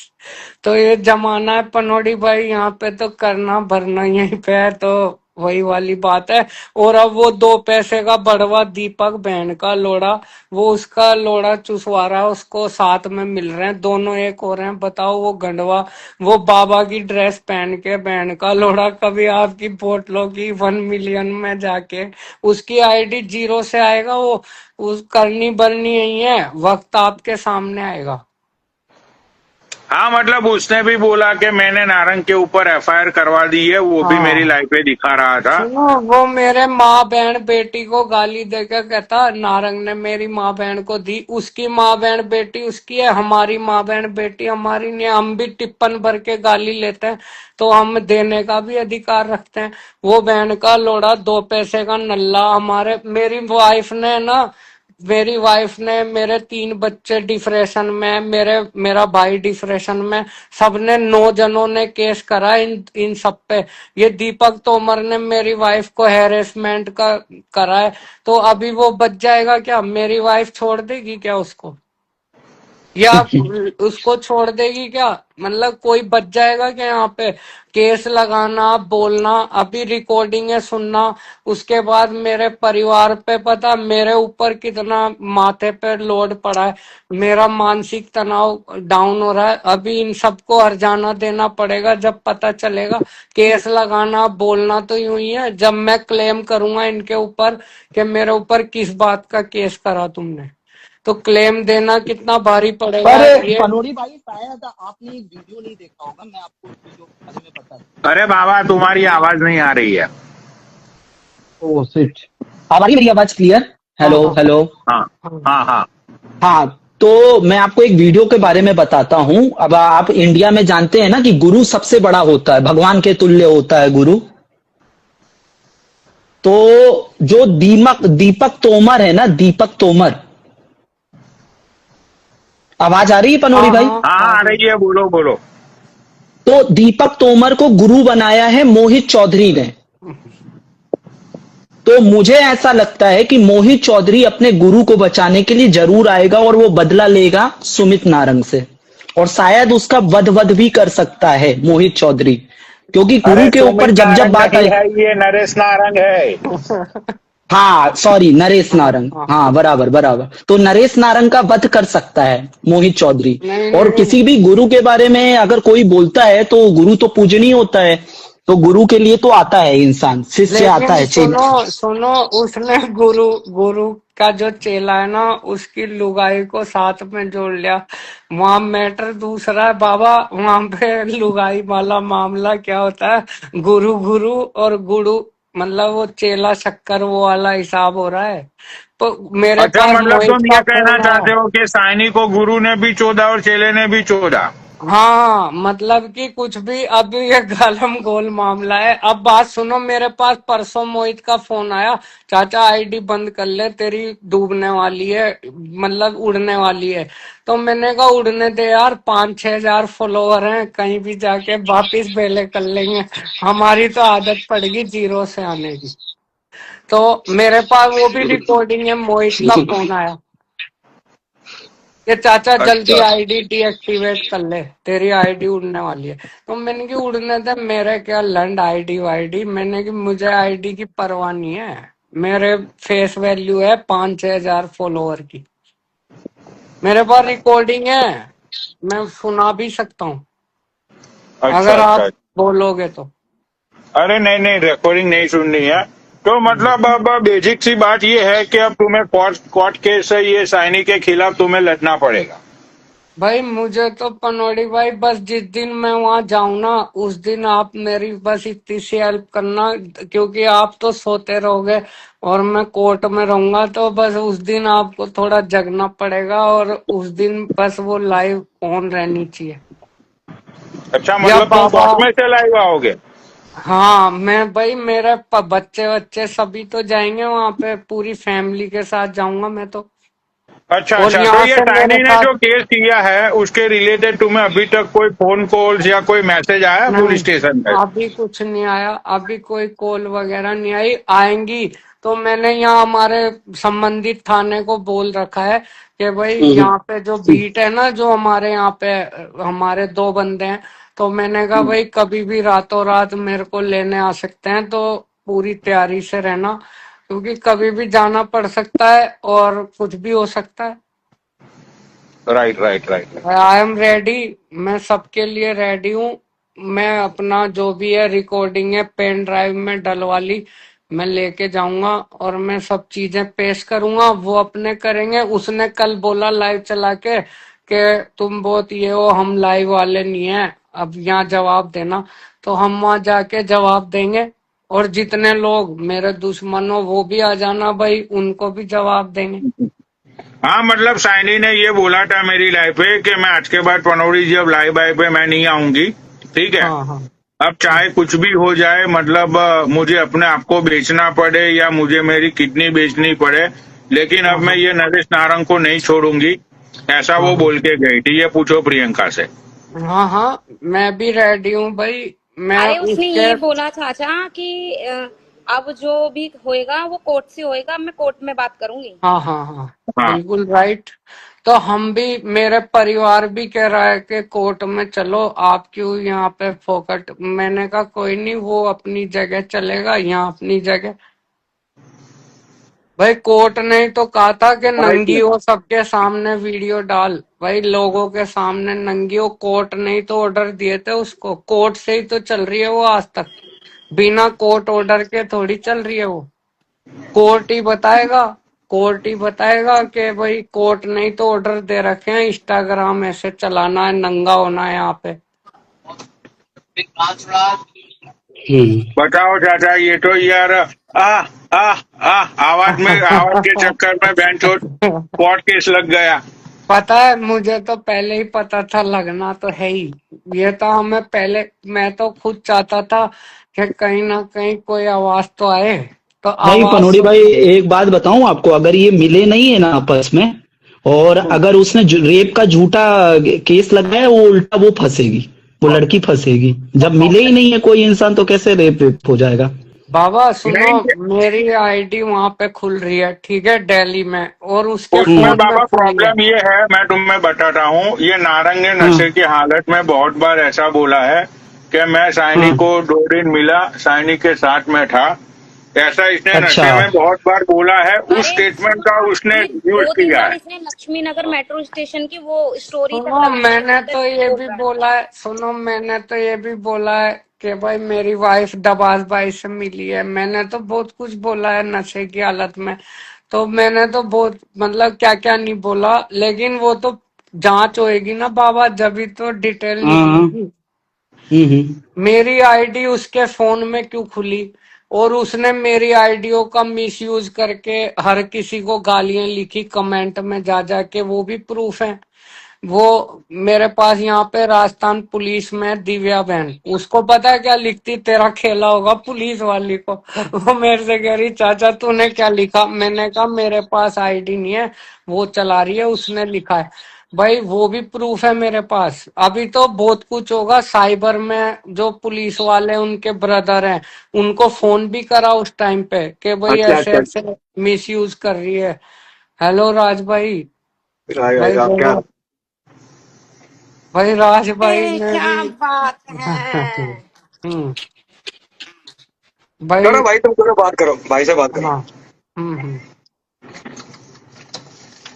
तो ये जमाना है पनोड़ी भाई, यहाँ पे तो करना भरना यहीं पे है, तो वही वाली बात है। और अब वो 2 पैसे का बड़वा दीपक, बहन का लोड़ा, वो उसका लोड़ा चुसवा रहा है उसको, साथ में मिल रहे हैं दोनों, एक हो रहे हैं। बताओ, वो गंडवा, वो बाबा की ड्रेस पहन के, बहन का लोड़ा, कभी आपकी फोटो की 1 मिलियन में जाके, उसकी आईडी 0 से आएगा, वो उस करनी बरनी नहीं है, वक्त आपके सामने आएगा। हाँ, मतलब उसने भी बोला कि मैंने नारंग के ऊपर एफआईआर करवा दी है, वो भी मेरी हाँ लाइफ पे दिखा रहा था। सुनो, वो मेरे माँ बहन बेटी को गाली देकर कहता नारंग ने मेरी माँ बहन को दी, उसकी माँ बहन बेटी उसकी है, हमारी माँ बहन बेटी हमारी नहीं है। हम भी टिप्पण भर के गाली लेते हैं, तो हम देने का भी अधिकार रखते हैं। वो बहन का लोड़ा 2 पैसे का नल्ला, मेरी वाइफ ने मेरे 3 बच्चे डिप्रेशन में, मेरा भाई डिप्रेशन में, सबने 9 जनों ने केस करा इन सब पे। ये दीपक तोमर ने मेरी वाइफ को हैरेसमेंट का करा है, तो अभी वो बच जाएगा क्या? मेरी वाइफ छोड़ देगी क्या उसको, या उसको छोड़ देगी क्या? मतलब कोई बच जाएगा क्या यहाँ पे? केस लगाना, बोलना, अभी रिकॉर्डिंग है सुनना, उसके बाद मेरे परिवार पे पता मेरे ऊपर कितना माथे पे लोड पड़ा है, मेरा मानसिक तनाव डाउन हो रहा है। अभी इन सबको हर्जाना देना पड़ेगा जब पता चलेगा। केस लगाना, बोलना तो यूं ही है, जब मैं क्लेम करूंगा इनके ऊपर कि मेरे ऊपर किस बात का केस करा तुमने, तो क्लेम देना कितना भारी पड़ेगा पर ये। पनोड़ी भाई, शायद आपने एक वीडियो नहीं देखा होगा, मैं आपको उस वीडियो के बारे में बता दूं। अरे बाबा, तुम्हारी आवाज नहीं आ रही है। ओह शिट, आ रही मेरी आवाज क्लियर? हेलो हाँ हेलो। हाँ हाँ हाँ। हाँ, तो मैं आपको एक वीडियो के बारे में बताता हूँ। अब आप इंडिया में जानते हैं ना कि गुरु सबसे बड़ा होता है, भगवान के तुल्य होता है गुरु। तो जो दीपक तोमर है ना, दीपक तोमर, आवाज आ रही है पनोड़ी भाई? हाँ आ रही है, बोलो बोलो। तो दीपक तोमर को गुरु बनाया है मोहित चौधरी ने। तो मुझे ऐसा लगता है कि मोहित चौधरी अपने गुरु को बचाने के लिए जरूर आएगा और वो बदला लेगा सुमित नारंग से, और शायद उसका वध भी कर सकता है मोहित चौधरी, क्योंकि गुरु के ऊपर जब जब बात आई। ये नरेश नारंग है। हाँ सॉरी, नरेश नारंग, हाँ बराबर बराबर। तो नरेश नारंग का वध कर सकता है मोहित चौधरी। और किसी भी गुरु के बारे में अगर कोई बोलता है तो गुरु तो पूजनीय होता है, तो गुरु के लिए तो आता है इंसान, शिष्य आता है। सुनो, उसने गुरु का जो चेला है ना, उसकी लुगाई को साथ में जोड़ लिया। वहां मैटर दूसरा है बाबा, वहां पे लुगाई वाला मामला क्या होता है, गुरु और गुरु, मतलब वो चेला शक्कर, वो वाला हिसाब हो रहा है। तो मेरे अच्छा, पास मतलब मोहित तुम का ये कहना फोन चाहते है। हो कि साइनी को गुरु ने भी चोदा और चेले ने भी चोदा? हाँ मतलब कि कुछ भी, अब ये गलम गोल मामला है। अब बात सुनो, मेरे पास परसों मोहित का फोन आया, चाचा आईडी बंद कर ले, तेरी डूबने वाली है, मतलब उड़ने वाली है। तो मैंने कहा उड़ने दे यार, 5-6 हजार फॉलोवर हैं, कहीं भी जाके वापिस बेले कर लेंगे, हमारी तो आदत पड़ेगी जीरो से आने की। तो मेरे पास वो भी रिकॉर्डिंग है, मोहित का फोन आया कि चाचा जल्दी अच्छा आईडी डीएक्टिवेट कर ले, तेरी आईडी उड़ने वाली है। तो मैंने कि उड़ने दे, मेरे क्या लंड आईडी वाईडी, मैंने कि मुझे आईडी की परवाह नहीं है, मेरे फेस वैल्यू है 5-6 हजार फॉलोवर की, मेरे पास रिकॉर्डिंग है, मैं सुना भी सकता हूँ अच्छा अगर अच्छा। आप बोलोगे तो। अरे नहीं नहीं, रिकॉर्डिंग नहीं सुननी है। तो मतलब अब बेसिक सी बात ये है कि अब तुम्हें कोर्ट कोर्ट केस है, ये साइनी के खिलाफ तुम्हें लड़ना पड़ेगा। भाई मुझे तो पनौड़ी भाई, बस जिस दिन मैं वहां जाऊं ना, उस दिन आप मेरी बस इतनी सी हेल्प करना, क्योंकि आप तो सोते रहोगे और मैं कोर्ट में रहूंगा, तो बस उस दिन आपको थोड़ा जगना पड़ेगा, और उस दिन बस वो लाइव ऑन रहनी चाहिए। अच्छा, या मतलब तुम बाबा, कोर्ट में से लाइव आओगे? हाँ मैं भाई, मेरे बच्चे बच्चे सभी तो जाएंगे वहां पे, पूरी फैमिली के साथ जाऊंगा मैं तो। अच्छा और अच्छा। तो यहाँ ये से साइनी मेरे ने साथ, जो केस किया है उसके रिलेटेड तुम्हें अभी तक कोई फोन कॉल्स या कोई मैसेज आया है पुलिस नहीं स्टेशन पे? अभी कुछ नहीं आया, अभी कोई कॉल वगैरह नहीं आई, आएंगी तो मैंने यहाँ हमारे संबंधित थाने को बोल रखा है कि भाई यहाँ पे जो बीट है ना, जो हमारे यहाँ पे हमारे 2 बंदे हैं, तो मैंने कहा भाई कभी भी रातों रात मेरे को लेने आ सकते हैं, तो पूरी तैयारी से रहना, क्योंकि कभी भी जाना पड़ सकता है और कुछ भी हो सकता है। Right right right. I am ready, मैं सबके लिए रेडी हूँ। मैं अपना जो भी है रिकॉर्डिंग है पेन ड्राइव में डलवा ली, मैं लेके जाऊंगा और मैं सब चीजें पेश करूंगा, वो अपने करेंगे। उसने कल बोला लाइव चला के कि तुम बहुत ये हो, हम लाइव वाले नहीं है, अब यहाँ जवाब देना, तो हम वहां जाके जवाब देंगे, और जितने लोग मेरे दुश्मन हो वो भी आ जाना भाई, उनको भी जवाब देंगे। हाँ, मतलब साइनी ने ये बोला था मेरी लाइफ पे कि मैं आज के बाद पनौड़ी जी अब लाइव बाई पे मैं नहीं आऊंगी, ठीक है। हाँ हाँ अब चाहे कुछ भी हो जाए, मतलब मुझे अपने आप को बेचना पड़े या मुझे मेरी किडनी बेचनी पड़े, लेकिन हाँ अब मैं हाँ ये नरेश नारंग को नहीं छोड़ूंगी, ऐसा हाँ वो हाँ बोल के गई थी। ये पूछो प्रियंका से। हाँ हाँ, मैं भी रेडी हूँ भाई, मैं अरे उसने उसके। ये बोला चाचा कि अब जो भी होएगा वो कोर्ट से होएगा, मैं कोर्ट में बात करूंगी। हाँ हाँ हाँ, हाँ, बिल्कुल राइट। तो हम भी, मेरे परिवार भी कह रहा है कि कोर्ट में चलो, आप क्यों यहाँ पे फोकट, मैंने कहा कोई नहीं, वो अपनी जगह चलेगा, यहाँ अपनी जगह। भाई कोर्ट ने ही तो कहा था कि नंगी राइट। हो, सबके सामने वीडियो डाल, भाई लोगों के सामने नंगी हो, कोर्ट ने ही तो ऑर्डर दिए थे उसको, कोर्ट से ही तो चल रही है वो आज तक, बिना कोर्ट ऑर्डर के थोड़ी चल रही है वो। कोर्ट ही बताएगा, कोर्ट ही बताएगा कि भाई कोर्ट ने ही तो ऑर्डर दे रखे हैं, इंस्टाग्राम ऐसे चलाना है, नंगा होना है यहाँ पे। बताओ चाचा, ये तो यार आवाज के चक्कर में बेंचो कोर्ट केस लग गया। पता है, मुझे तो पहले ही पता था, लगना तो है ही, ये तो हमें पहले, मैं तो खुद चाहता था कि कहीं ना कहीं कोई आवाज तो आए, तो नहीं आवाज पनोड़ी भाई, सुन। एक बात बताऊं आपको, अगर ये मिले नहीं है ना आपस में, और अगर उसने रेप का झूठा केस लगाया, वो उल्टा वो फंसेगी, वो लड़की फंसेगी। जब मिले ही नहीं है कोई इंसान, तो कैसे रेप वेप हो जाएगा? बाबा सुनो, नहीं, मेरी आईडी वहां पे खुल रही है, ठीक है, दिल्ली में, और उसके उसमें फोन में बाबा खुली है। प्रॉब्लम ये है, मैं तुम्हें बताता हूँ, ये नारंग ने हाँ नशे की हालत में बहुत बार ऐसा बोला है कि मैं साइनी हाँ। को 2 दिन मिला, साइनी के साथ में था, ऐसा इसने अच्छा। नशे में बहुत बार बोला है। उस अरे स्टेटमेंट का उसने ये यूज 2-3 किया बार है। इसने लक्ष्मी नगर मेट्रो स्टेशन की वो स्टोरी तक सुनो लगाई है मैंने जहाँ पे तो ये बोल भी रहा है। बोला है, सुनो मैंने तो ये भी बोला है कि भाई मेरी वाइफ दबाज भाई से मिली है, मैंने तो बहुत कुछ बोला है नशे की हालत में, तो मैंने तो बहुत मतलब क्या क्या नहीं बोला, लेकिन वो तो जांच होएगी ना बाबा, जब भी तो डिटेल हाँ हाँ। निकलेगी। मेरी आईडी उसके फोन में क्यों खुली, और उसने मेरी आईडियो का मिसयूज करके हर किसी को गालियां लिखी कमेंट में जा जाके, वो भी प्रूफ है। वो मेरे पास यहाँ पे राजस्थान पुलिस में दिव्या बहन, उसको पता है क्या लिखती, तेरा खेला होगा पुलिस वाली को। वो मेरे से कह रही चाचा तूने क्या लिखा, मैंने कहा मेरे पास आईडी नहीं है, वो चला रही है उसने लिखा है। भाई वो भी प्रूफ है मेरे पास। अभी तो बहुत कुछ होगा साइबर में, जो पुलिस वाले उनके ब्रदर हैं उनको फोन भी करा उस टाइम पे कि भाई अच्छा ऐसे अच्छा। ऐसे मिस यूज कर रही है। हेलो राज भाई। भाई आप क्या? बोलो भाई, राज भाई ए, ने क्या भी। बात है। हम्म। भाई। करो भाई, तुम करो, बात करो, भाई से बात करो। हाँ। हम्म।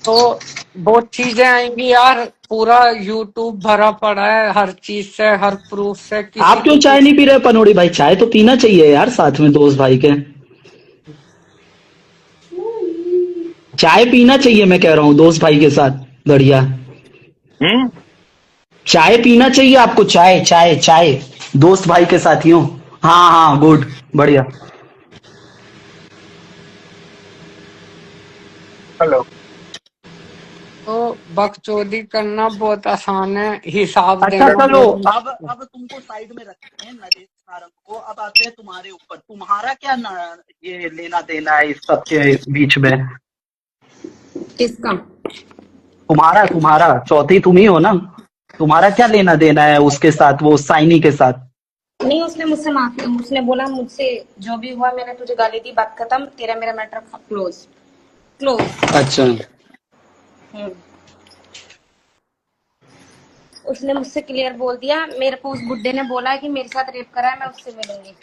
तो बहुत चीजें आएंगी यार, पूरा यूट्यूब भरा पड़ा है हर चीज से, हर प्रूफ से। किसी आप क्यों को चाय कुछ नहीं पी रहे पनोड़ी भाई? चाय तो पीना चाहिए यार साथ में दोस्त भाई के। चाय पीना चाहिए, मैं कह रहा हूँ दोस्त भाई के साथ। बढ़िया। हम्म। चाय पीना चाहिए आपको, चाय चाय चाय दोस्त भाई के साथ यूं। हाँ हाँ, गुड, बढ़िया। हेलो। तो बकचोदी करना बहुत आसान है, हिसाब अच्छा देना चलो, बहुत अब तुमको साइड में रखते हैं नरेश नारंग को। अब आते हैं तुम्हारे ऊपर। तुम्हारा क्या ये लेना देना है इस सब के बीच में? किसका? तुम्हारा तुम्हारा चौथी तुम ही हो ना। तुम्हारा क्या लेना देना है उसके साथ, वो साइनी के साथ? नहीं, उसने मुझसे माफी, उसने बोला मुझसे जो भी हुआ मैंने तुझे गाली दी, बात खत्म, तेरा मेरा मैटर क्लोज क्लोज। अच्छा। उसने मुझसे क्लियर बोल दिया, मेरे को उस बुड्ढे ने बोला है कि मेरे साथ रेप करा है, मैं उससे मिलूंगी।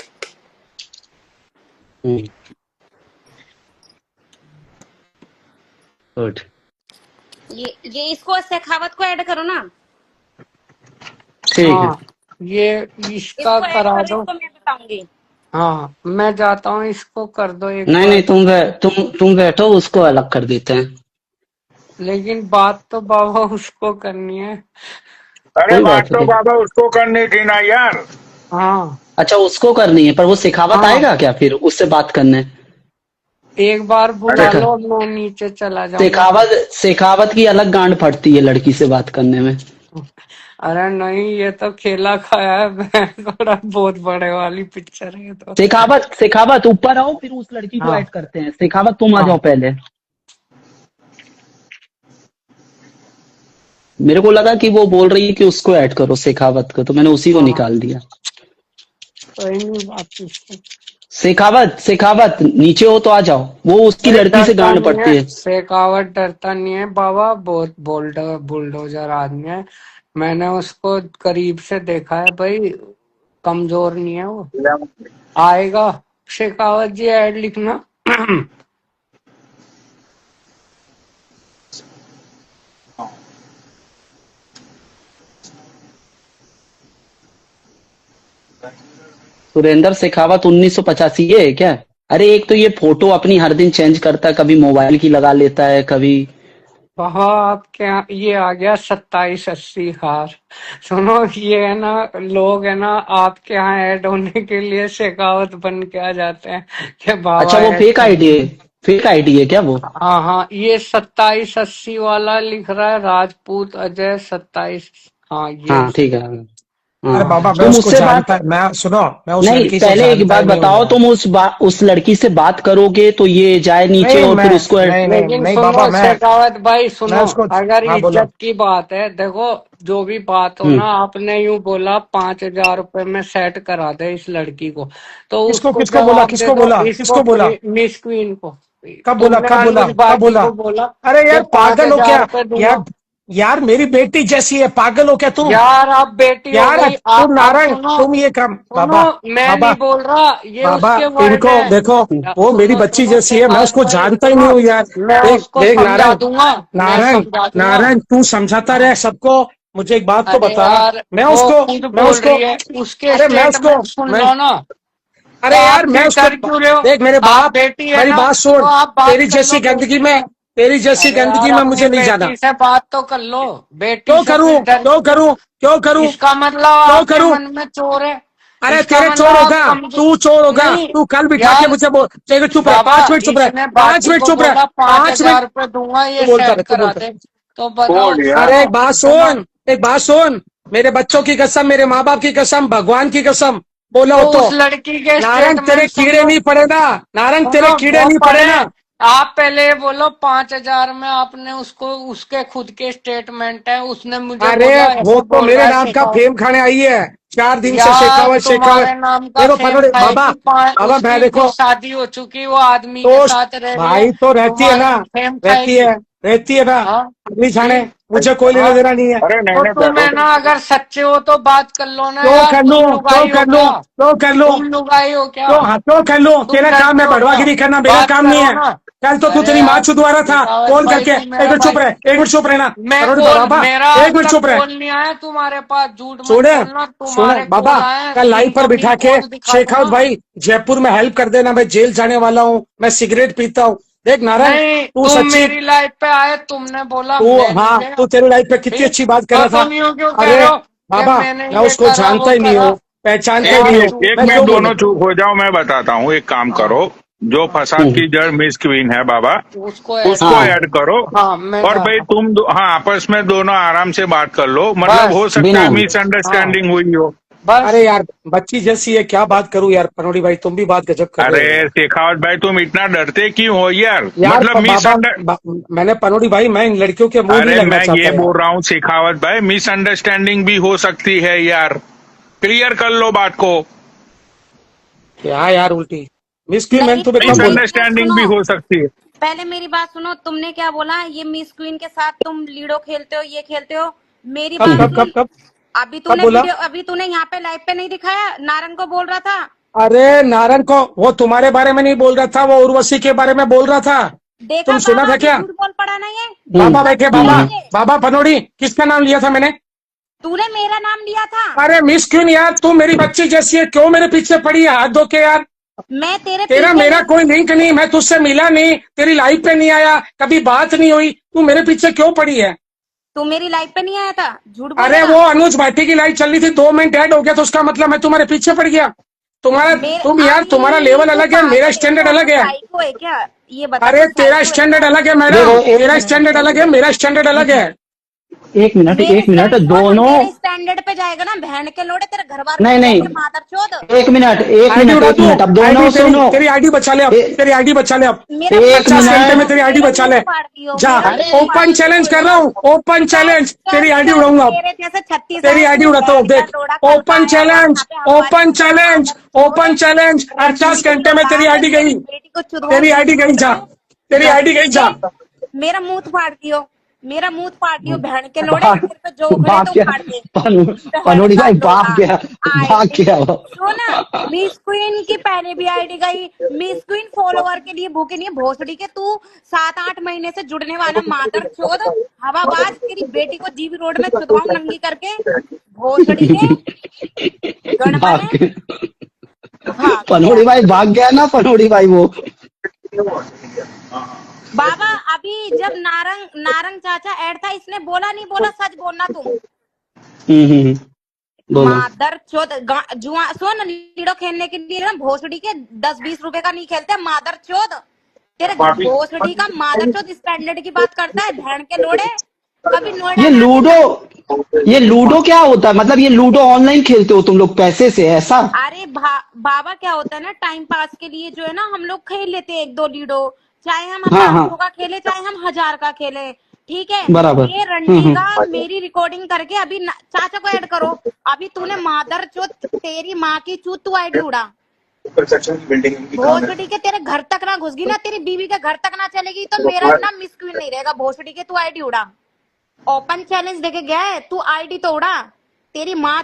गुड। ये इसको शेखावत को ऐड करो ना। ठीक है। हाँ, ये इसका इसको ऐड करा करो, दो। इसको मैं बताऊंगी। हाँ, मैं जाता हूँ, इसको कर दो एक नहीं नहीं, बार। तुम बैठो, उसको अलग कर देते हैं। लेकिन बात तो बाबा उसको करनी है। अरे कोई बात बात तो नहीं। बाबा उसको करनी थी ना यार। हाँ अच्छा, उसको करनी है, पर वो शेखावत हाँ, आएगा क्या फिर उससे बात करने? एक बार अरे बुला लो, मैं नीचे चला जाऊंगा। शेखावत शेखावत की अलग गांड फटती है लड़की से बात करने में। अरे नहीं, ये तो खेला खाया है थोड़ा बहुत बड़े वाली पिक्चर है ये तो। शेखावत शेखावत ऊपर आओ, फिर उस लड़की को हाँ ऐड करते हैं। शेखावत तुम आ हाँ। जाओ पहले। मेरे को लगा कि वो बोल रही है कि उसको ऐड करो शेखावत को, तो मैंने उसी को हाँ, निकाल दिया। कोई नहीं, बात इसको। शेखावत शेखावत नीचे हो तो आ जाओ, वो उसकी अरे लड़की से डरता गांड नहीं है, पड़ती है। शेखावत डरता नहीं है बाबा, बहुत बुलडोजर आदमी है। मैंने उसको करीब से देखा है भाई, कमजोर नहीं है वो। आएगा। शेखावत जी ऐड लिखना। सुरेंद्र शेखावत 1985 है क्या? अरे एक तो ये फोटो अपनी हर दिन चेंज करता है, कभी मोबाइल की लगा लेता है, कभी। वहाँ आपके यहाँ ये आ गया 2780 हार। सुनो, ये है ना, लोग है ना आपके यहाँ ऐड होने के लिए शेखावत बन के आ जाते हैं कि अच्छा, बाबा वो ऐड फेक कर। आईडी है? फेक आईडी है क्या वो? हाँ हाँ, ये 2780 वाला लिख रहा है, राजपूत अजय 27। हाँ, ये हाँ ठीक है। अरे हाँ, बाबा मैं तुम उसको उससे जानता बात। है, मैं सुनो, मैं उस नहीं, लड़की से पहले एक जानता बात ही नहीं हूँ बताओ, यार। तुम उस लड़की से बात करोगे तो ये जाए नीचे नहीं और मैं फिर उसको नहीं नहीं लेकिन नहीं सुनो बाबा, शेखावत भाई, मैं सुनो, उसको। अगर हाँ बोलो। इज्जत की बात है, देखो, जो भी बात हो हम्म। ना, आपने यूं बोला 5000 रुपए में सेट करा दे इस लड़की को, तो किसको उसको किसको बोला, जवाब दे किसको दो, बोला, इसको किसको बोला? मिस क्वीन को। कब बोला, तुमने कब बोला, अनुज कब बाजी बोला? को बोला अरे कि यार पांच पागल हो हजार क्या? रुपए दूंगा। यार, यार मेरी बेटी जैसी है, पागल हो क्या तुम? यार अब बेटी हो यार गई, तुम अब नारायण, सुनो, तुम ये काम सुनो, बाबा। मैं बाबा, नहीं बोल रहा, ये बाबा उसके वर्ड इनको है। देखो, वो मेरी सुनो बच्ची सुनो जैसी है, मैं शेखावत उसको भाई, जानता ही सुनो, नहीं हूँ यार। मैं देख उसको देख समझा नारायण, दूंगा, मैं नारायण, समझा दूंगा। नारायण तू समझाता रहे हाँ। सबको। मुझे एक बात तो अरे बता। यार, मैं वो उसको खुद मैं बोल उसको रही है, उसके अरे मैं उसको स्टेटमेंट सुन मैं लो ना। तो अरे आप यार मैं फिर उसको। डर क्यों रहे हो? देख मेरे आप बाप, बेटी है मेरी ना, बात तो सुन। आप बात तेरी कर लो जैसी गंदगी बेटी में, से। तेरी जैसी अरे गंदगी यार, में अपनी मुझे नहीं जाना। बेटी से बात तो कर लो, बेटी क्यों से करूं, फिर डर क्यों क्यों? करूं, क्यों करूं, इसका मतलब क्यों आपके करूं? मन में चोर है। अरे इसका तेरे मतलब चोर आप होगा, कमजोर। तू चोर होगा, नहीं तू कल बिठा के यार, मुझे बोल। चलो चुप रहे, बाबा, 5 मिनट चुप रहे, इसने 5 बाजी मिनट को चुप रहे, बोला पांच 5 मिनट। हजार रुपए दूंगा, तू ये बोलता सेट रहे, तू करा बोलता दे। रहे। तो बताओ। बोल यार। अरे एक बात सुन, एक बात सुन, मेरे बच्चों की कसम, मेरे माँ बाप की कसम, भगवान की कसम, बोलो तो तो उस लड़की के नारंग तेरे स्टेटमेंट कीड़े नहीं पड़े ना, नारंग तेरे कीड़े नहीं पड़े ना। आप पहले ये बोलो 5,000 में आपने उसको, उसके खुद के स्टेटमेंट है, उसने मुझे अरे बोला वो ऐसे तो बोल मेरे रहा है नाम का शेखावत। फेम खाने आई है, 4 दिन से यार शेखावत शेखावत। तुम्हारे नाम का देखो फेम पनोड़े बाबा, खाएगी, बाबा मैं उसकी जो देखो शादी हो चुकी वो आदमी के तो साथ रह रही है, भाई तो रहती है ना, तुम्हारा फेम रहती खाएगी। है, रहती है ना, हाँ अगली जाने, फिर मुझे कोई लेना हाँ, देना नहीं है। अरे नहीं तो नहीं तुम करो। है ना, अगर सच्चे हो तो बात कर लो ना क्यों यार, कर लूं, तुम क्यों लुगाई हो कर लूं, क्या? क्यों कर लूं, तुम लुगाई हो क्या? क्यों, हाँ क्यों कर लूं, तुम तेरा काम लड़के है हो क्या? बड़वागिरी करना, मेरा बात काम नहीं करो है। ना। कल तो तू अरे तेरी माँ यार छुदवा रहा था शेखावत कॉल भाई, करके, तू एक मेरा मिनट चुप भाई, रहे, एक मिनट चुप रहना, मैं पनोड़े कॉल, बाबा, मेरा एक आज मिनट तक चुप रहे। कॉल नहीं आया तुम्हारे पास, झूठ मत सुने, बोलना, सुने तुम्हारे बाबा, कॉल आए कल लाइव पर इनकमिंग बिठा के कॉल दिखा शेखावत दूंगा। भाई जयपुर में हेल्प कर देना, मैं जेल जाने वाला हूँ, मैं सिगरेट पीता हूँ। देख नारंग, नहीं तू तुम सच्ची, मेरी लाइफ पे आए, तुमने बोला, तू मैं नहीं हाँ, गया। तू तेरी लाइफ पे कितनी फिर अच्छी बात कर तो रहा था। तुम यूं क्यों कह अरे रहे हो कि बाबा, मैंने मैं ये उसको करा जानता वो ही नहीं करा? हूँ, पहचानता ही एक नहीं यार हूँ, मिनट, झूठ एक मैं मिनट क्यों मत बोलूं। दोनों बोलो। चुप हो जाओ, मैं बताता हूँ। एक काम हाँ, करो, जो फसाद की जड़ मिस क्वीन है बाबा, उसको ऐड उसको हाँ करो। ऐड करो। हाँ मैं और जा भाई रहा हाँ, आपस में दोनों आराम से बात कर लो, हूँ। मतलब बस हो सकता बिना, है हाँ मिसअंडरस्टैंडिंग हुई हो। बस। अरे यार बच्ची जैसी है, क्या बात करूं यार, पनोड़ी भाई तुम भी बात गजब कर रहे अरे हो यार। शेखावत भाई, तुम इतना डरते क्यों हो यार? यार मतलब बाबा, मैंने पनोड़ी भाई, मैं इन लड़कियों के मुंह नहीं अरे लगना मैं ये चाहता यार। बोल रहा हूँ शेखावत भाई, मिसअंडरस्टैंडिंग भी हो सकती है यार, क्लियर कर लो बात को। क्या यार उल्टी मिस क्वीन, मैंने नहीं तुम्हें तुम कब बोला? मेरी बात मिसअंडरस्टैंडिंग भी सुनो, हो सकती है। पहले मेरी बात सुनो, तुमने क्या बोला, ये मिस क्वीन के साथ तुम लीडो खेलते हो, ये खेलते हो, मेरी कब बात कब सुन। कब कब अभी कब तूने बोला? वीडियो, अभी तूने यहाँ पे लाइव पे नहीं दिखाया, नारंग को बोल रहा था। अरे नारन को, वो तुम्हारे बारे में नहीं बोल रहा था, वो उर्वशी के बारे में बोल रहा था। देखा तुम सुना बाबा, था अभी क्या? झूठ बोल पड़ा ना ये, बाबा सच बैठे, बोल बाबा, रहा है ये। बाबा पनोड़ी, किसका नाम लिया था मैंने? तूने मेरा नाम लिया था। अरे मिस क्वीन यार, तू मेरी बच्ची जैसी है, क्यों मेरे पीछे पड़ी है हाथ धो के यार? मैं तेरे तेरा पीछे मेरा नहीं, कोई लिंक नहीं, मैं तुझसे मिला नहीं, तेरी लाइफ पे नहीं आया, कभी बात नहीं हुई, तू मेरे पीछे क्यों पड़ी है? तू मेरी लाइफ पे नहीं आया था, झूठ अरे बोलेगा। वो अनुज भाटी की लाइफ चल रही थी, 2 मिनट ऐड हो गया तो उसका मतलब मैं तुम्हारे पीछे पड़ गया? तुम्हारा, मेरे तुम यार, तुम्हारा आई लेवल तू अलग है, मेरा पागल है स्टैंडर्ड क्या, तू अलग है। साइको है क्या? ये बता, अरे तू तेरा साइको है स्टैंडर्ड क्या? अलग है मैडम, देखो तेरा स्टैंडर्ड अलग है, मेरा स्टैंडर्ड अलग है। एक मिनट दोनों, मेरे स्टैंडर्ड पे जाएगा ना, बहन के लोड़े, तेरे घर वालों नहीं को नहीं, देख के मादरचोद। आईडी उड़ा एक दूं, मिनट, अब आईडी दोनों तेरी, सुनो। तेरी आईडी बचा ले अब, ए, तेरी आईडी बचा ले अब, मेरा मुंह एक 50 घंटे में मिनट, तेरी आईडी मेरा बचा मुंह ले। फाड़ दियो, जा, मेरा मुंह फाड़ ओपन चैलेंज कर रहा हूँ, ओपन चल चैलेंज, चल तेरी आईडी चल, उड़ाऊंगा अब, तेरे जैसे 36 तेरी आए आईडी थे, उड़ाता हूँ बैठ का देख। लोड़ा करता ओपन आया हुआ यहाँ चैलेंज, पे हमारी ओपन चीजों चैलेंज, मादर चोद। ओपन चैलेंज, रंडी 50 के घंटे तेरे में तेरी बाप है, आईडी तेरी गई, बेटी को तेरी चुदवाऊंगी आईडी गई, रोड जा, में, तेरी आईडी गई, जा। गधे। मेरा मुंह फाड़ दियो, मेरा मुंह फाड़ दियो, बहन के लोड़े, भाग, तेरे पे जो उखड़े भाग तो गया, उखाड़ दे। बहन पनोड़ी का भाई लोड़ा, भाग गया, भाग आईडी गया वो। सुन, मिस क्वीन की पहले भी आईडी गई, मिस क्वीन फॉलोवर के लिए भूखी नहीं है, भोसड़ी के तू 7-8 महीने से जुड़ने वाला मादर चोद, हवाबाज, तेरी बेटी को जीबी रोड में चुदवाऊं नंगी करके, भोसड़ी के भाग गणमरे। गया, भाग गया पनोड़ी भाई भाग गया ना, पनोड़ी भाई वो। बाबा। अभी जब नारंग नारंग चाचा ऐड था, इसने बोला नहीं बोला, सच बोलना तुम। हम्म, बोलो। मादर चोद, जुआ सुन, लीडो खेलने के लिए ना भोसड़ी के 10-20 रुपए का नहीं खेलते, मादर चोद, तेरे भोसड़ी का मादर चोद स्टैंडर्ड की बात करता है, बहन के लोड़े। कभी नोएडा ये जाके लूडो, ये लूडो क्या होता है? मतलब ये लूडो ऑनलाइन खेलते हो तुम लोग पैसे से, ऐसा? अरे बाबा, क्या होता है ना, टाइम पास के लिए जो है ना, हम लोग खेल लेते हैं 1-2 लीडो, चाहे हम हाँ 500 हाँ, का खेले, चाहे हम 1000 का खेले, ठीक है। बराबर। ये रंडी हम्म, का मेरी रिकॉर्डिंग करके अभी चाचा को ऐड करो। अभी तूने मादर चोद, तेरी माँ की चूत, तू आईडी उड़ा, कंस्ट्रक्शन की बिल्डिंग की काम है। भोसड़ी के तेरे घर तक ना घुस गई ना, तेरी बीवी के घर तक ना चलेगी, तो मेरा ना मिस क्वीन नहीं रहेगा, भोसड़ी के तू आईडी उड़ा। ओपन चैलेंज देके गया है तू, आईडी तो उड़ा, तेरी माँ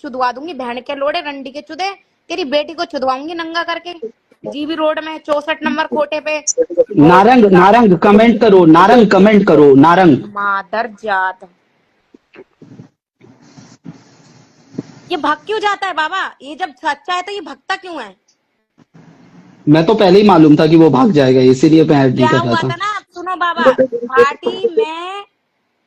चुदवा दूंगी, बहन के लोड़े, रंडी के चुदे, तेरी बेटी को चुदवाऊंगी नंगा करके, जीबी रोड में 64 नंबर खोटे पे। नारंग, नारंग कमेंट करो, नारंग कमेंट करो, नारंग। मादर जात, ये भग क्यों जाता है बाबा? ये जब सच्चा है तो ये भगता क्यों है? मैं तो पहले ही मालूम था कि वो भाग जाएगा, इसीलिए मैं ऐड नहीं क्या कर रहा हुआ था। था ना, सुनो बाबा, भाटी में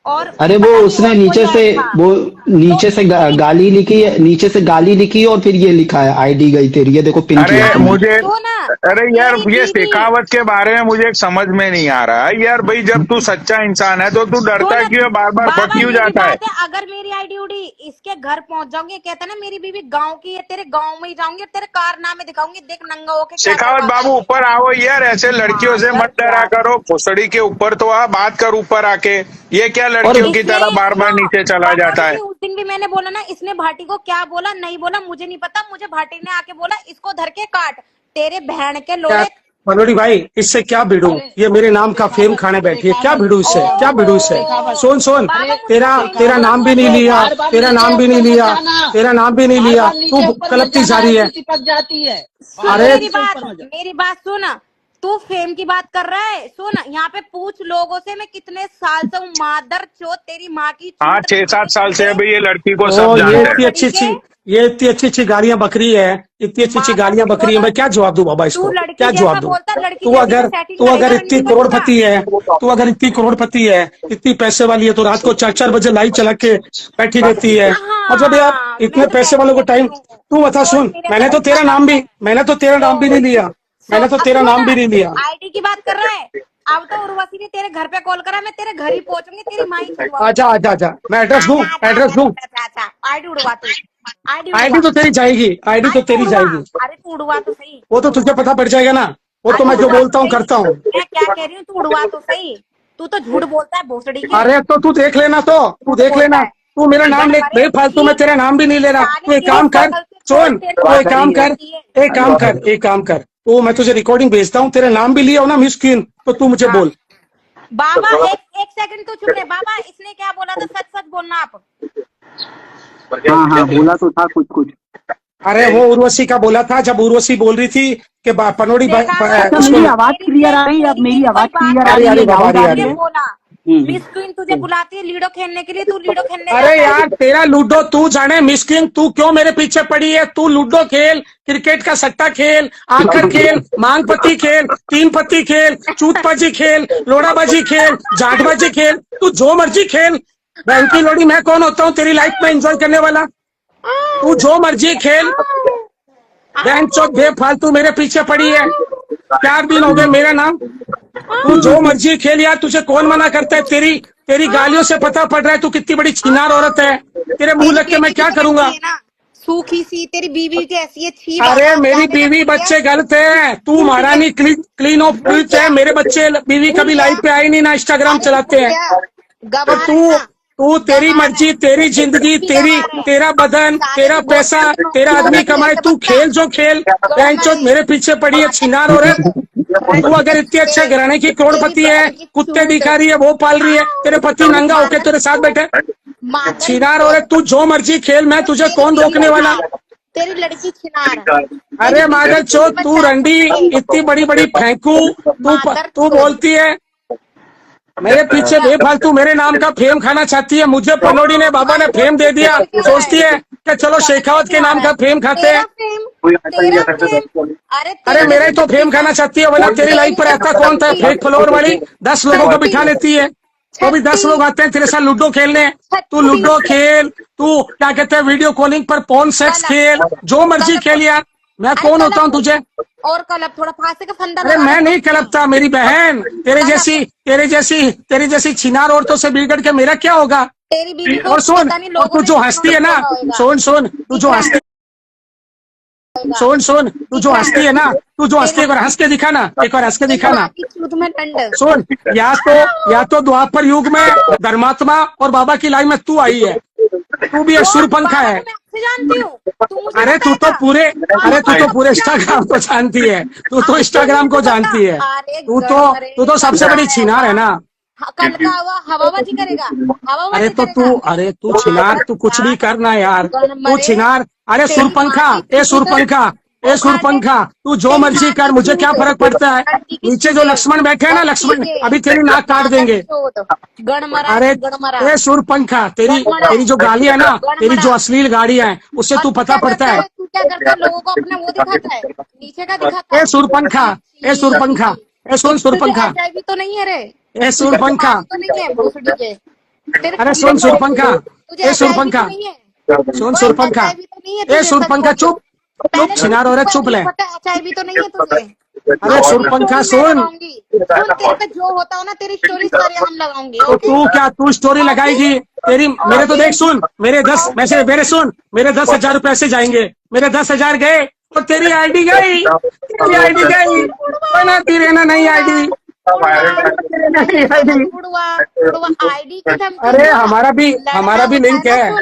और अरे वो पता नहीं उसने और कोई नीचे से, ऐड था, वो तो नीचे से गाली लिखी है, नीचे से गाली लिखी है और फिर ये लिखा है आईडी गई तेरी, ये देखो पिन अरे किया तुमने। मुझे सुन अरे यार तेरी ये बीवी शेखावत के बारे में मुझे समझ में नहीं आ रहा है यार। भाई जब तू सच्चा इंसान है तो तू डरता सुन, क्यों है, बार बार बाबा भटक क्यों ये भी जाता है? बात है, अगर मेरी आईडी उड़ी इसके घर पहुंच जाऊंगी, कहता ना मेरी बीवी गांव की है, तेरे गांव में ही जाऊंगी और तेरे कारनामे दिखाऊंगी, देख नंगा होके क्या शेखावत करवा बाबू रहा है। ऊपर आओ यार, ऐसे लड़कियों से मत डरा करो। भोसड़ी के ऊपर तो आ, बात कर ऊपर आके। ये क्या लड़कियों की इसने तरह बार बार सुनो, नीचे चला जाता पनौटी है? जी, उस दिन भी मैंने बोला ना, इसने भाटी को क्या बोला नहीं बोला मुझे नहीं पता, मुझे भाटी ने आके बोला इसको धर के काट, तेरे बहन के लोड़े। मनोड़ी भाई इससे क्या भिड़ू, ये मेरे नाम का फेम खाने बैठी है, क्या भिड़ू इससे, क्या भिड़ू इससे? सुन सुन, तेरा नाम भी नहीं लिया, तेरा नाम भी नहीं लिया, तेरा नाम भी नहीं लिया, तू कलपती जा रही है। सुन अरे मेरी बात सुन, तू फेम की बात कर रहा है, सुन यहाँ पे पूछ लोगों से, मैं कितने साल से हूँ, मादर चोत तेरी माँ की हाँ, चूत 6-7 साल से अभी ये लड़की को ओ सब ये जानते इतनी हैं। अच्छी अच्छी गालियां बकरी है, इतनी अच्छी गालियां बकरी है, मैं क्या जवाब दूं बाबा इसको, तू लड़की क्या जैसा जवाब दूं? बोलता, लड़की तू जैसी अगर तो setting तू अगर करेगा, इतनी नहीं करोड़पति है, तू अगर इतनी करोड़पति है, इतनी पैसे वाली है, तो रात को 4-4 बजे लाइव चला के बैठी रहती है। मतलब यार हाँ, इतने मैं तो पैसे वालों को कहती टाइम, हूँ। तू बता सुन, मैंने तो तेरा नाम भी नहीं लिया, मैंने तो तेरा नाम भी नहीं लिया। आईडी की बात कर रहा है, अब तो उर्वशी ने तेरे घर पे कॉल करा, मैं तेरे घर ही पहुंचूंगी, तेरी माँ ही आजा आजा आजा, मैं एड्रेस दूं? आईडी उड़वा तू, आईडी तो तेरी जाएगी, आईडी तो तेरी जाएगी, अरे तू उड़वा तो सही, वो तो तुझे पता पड़ जाएगा ना, वो तो मैं जो बोलता हूँ करता हूँ। मैं क्या कह रही हूँ, तू उड़वा तो सही, तू तो झूठ बोलता है भोसड़ी के। अरे तो तू देख लेना, तू देख लेना, तू मेरा नाम ले, बेफालतू में तेरा नाम भी नहीं ले रहा। तू एक काम कर, सुन, तू एक काम कर, तो मैं तुझे रिकॉर्डिंग भेजता हूँ, तेरा नाम भी लिया हो ना मिस्किन, तो तू मुझे बोल। बाबा एक सेकंड तो चुप रहे बाबा, इसने क्या बोला था, सच सच बोलना आप। हाँ बोला तो था कुछ। अरे वो उर्वशी का बोला था, जब उर्वशी बोल रही थी कि पनौड़ी मेरी आवाज क्लियर आ रही है? अब मेरी आवाज क्लियर आ रही है? बाबा आ रही है। बोला मिस क्वीन तुझे बुलाती है लूडो खेलने के लिए, तू लूडो खेलने अरे जाता है। यार तेरा लूडो तू जाने मिस्किन, तू क्यों मेरे पीछे पड़ी है? तू लूडो खेल, क्रिकेट का सट्टा खेल, आकर खेल, मांग पत्ती खेल, 3 पत्ती खेल, चूतबाजी खेल, लोड़ाबाजी खेल, जाटबाजी खेल, तू जो मर्जी खेल। बहन की लोड़ी, मैं कौन होता हूँ तेरी लाइफ में एंजॉय करने वाला? तू जो मर्जी खेल, बहन चौथ बेफालतू मेरे पीछे पड़ी है। 4 दिन हो गए मेरा नाम, तू जो मर्जी खेल यार, तुझे कौन मना करता है? तेरी गालियों से पता पड़ रहा है तू कितनी बड़ी छिनार औरत है। तेरे मुंह लग के मैं क्या करूंगा? सूखी सी तेरी बीवी कैसी है, छी अरे बाबा, मेरी क्या बीवी कहती है? बच्चे गलत है, तू महारानी क्लीन ऑफ ब्यूट है, मेरे बच्चे बीवी कभी लाइव पे आई नहीं ना, इंस्टाग्राम चलाते हैं। तो तू तेरी मर्जी, तेरी जिंदगी, तेरा बदन, तेरा पैसा, तेरा आदमी कमाए, तू खेल जो खेल। बेंचोद मेरे पीछे पड़ी है छिनार औरत। तू अगर इतने अच्छे घराने की करोड़पति है, कुत्ते दिखा रही है, वो पाल रही है, तेरे पति नंगा होके तेरे साथ बैठे, छिनार औरत, तू जो मर्जी खेल, मैं तुझे कौन रोकने वाला? तेरी लड़की छिनार। अरे मादर चोद, तू रंडी, इतनी बड़ी बड़ी फेंकू, तू बोलती है मेरे पीछे बेफालतू मेरे नाम का फेम खाना चाहती है। मुझे पनौड़ी ने, बाबा ने फेम दे दिया, सोचती है कि चलो शेखावत के नाम का फेम खाते हैं। अरे मेरा ही तो फेम खाना चाहती है, वरना तेरी लाइफ पर ऐसा कौन था फेक फ्लोर वाली? 10 लोगों को बिठा लेती है, तो भी 10 लोग आते हैं तेरे साथ लूडो खेलने। तू लूडो खेल, तू क्या कहते हैं वीडियो कॉलिंग पर पॉर्न सेक्स खेल, जो मर्जी खेल यार, मैं कौन होता हूँ तुझे? और कलब थोड़ा फांसी का फंदा अरे मैं नहीं कलपता मेरी बहन, तेरे जैसी छिनार औरतों से बिगड़ के मेरा क्या होगा? तेरी बीवी को और सुन, पता नहीं और लोगों तू ने जो हंसती है ना, सुन, तू जो हंसती है ना, तू जो हंसती है, एक बार हंस के दिखा ना, एक बार हंस के दिखा ना। में ठंड सुन, या तो द्वापर युग में धर्मात्मा और बाबा की लाइन में तू आई है, तू भी एक सुरपंखा है। जानती हूँ अरे तू तो पूरे इंस्टाग्राम को जानती है, तू तो इंस्टाग्राम को जानती है, तू तो सबसे बड़ी छिनार है ना। कल का हुआ हवाबाजी करेगा, अरे तू छिनार, तू कुछ भी करना यार, तू छिनार। अरे सुरपंखा, तू जो मर्जी कर, मुझे क्या फर्क पड़ता है? नीचे जो लक्ष्मण बैठे हैं ना, लक्ष्मण अभी तेरी नाक काट देंगे। अरे सुरपंखा, तेरी जो गालियां है ना, तेरी जो अश्लील गाड़ियां हैं, उससे तू पता पड़ता है। तू क्या करता है, लोगों को अपना वो दिखाता है, नीचे का दिखाता है। ए सुरपंखा, सुन सुरपंखा, तो नहीं है रे, ए सुरपंखा, तो नहीं है भोसड़ी के। अरे सुन सुरपंखा, सुन सुरपंखा, ए सुरपंखा चुप, पहले छिनार हो रहा है, चुप ले। HIV तो नहीं है तुझे? अरे सुरपंखा सुन, सुन तेरे पे जो होता हो ना, तेरी स्टोरी सारी हम लगाऊंगे। तो तू क्या तू स्टोरी लगाएगी? तेरी मेरे तो देख सुन, मेरे 10,000 रुपए से जाएंगे, मेरे 10,000 गए और तेरी आईडी गई, तेरी आईडी गई, बनाती रहना नई आईडी। आईडी की धमकी अरे दो। हमारा भी लिंक है।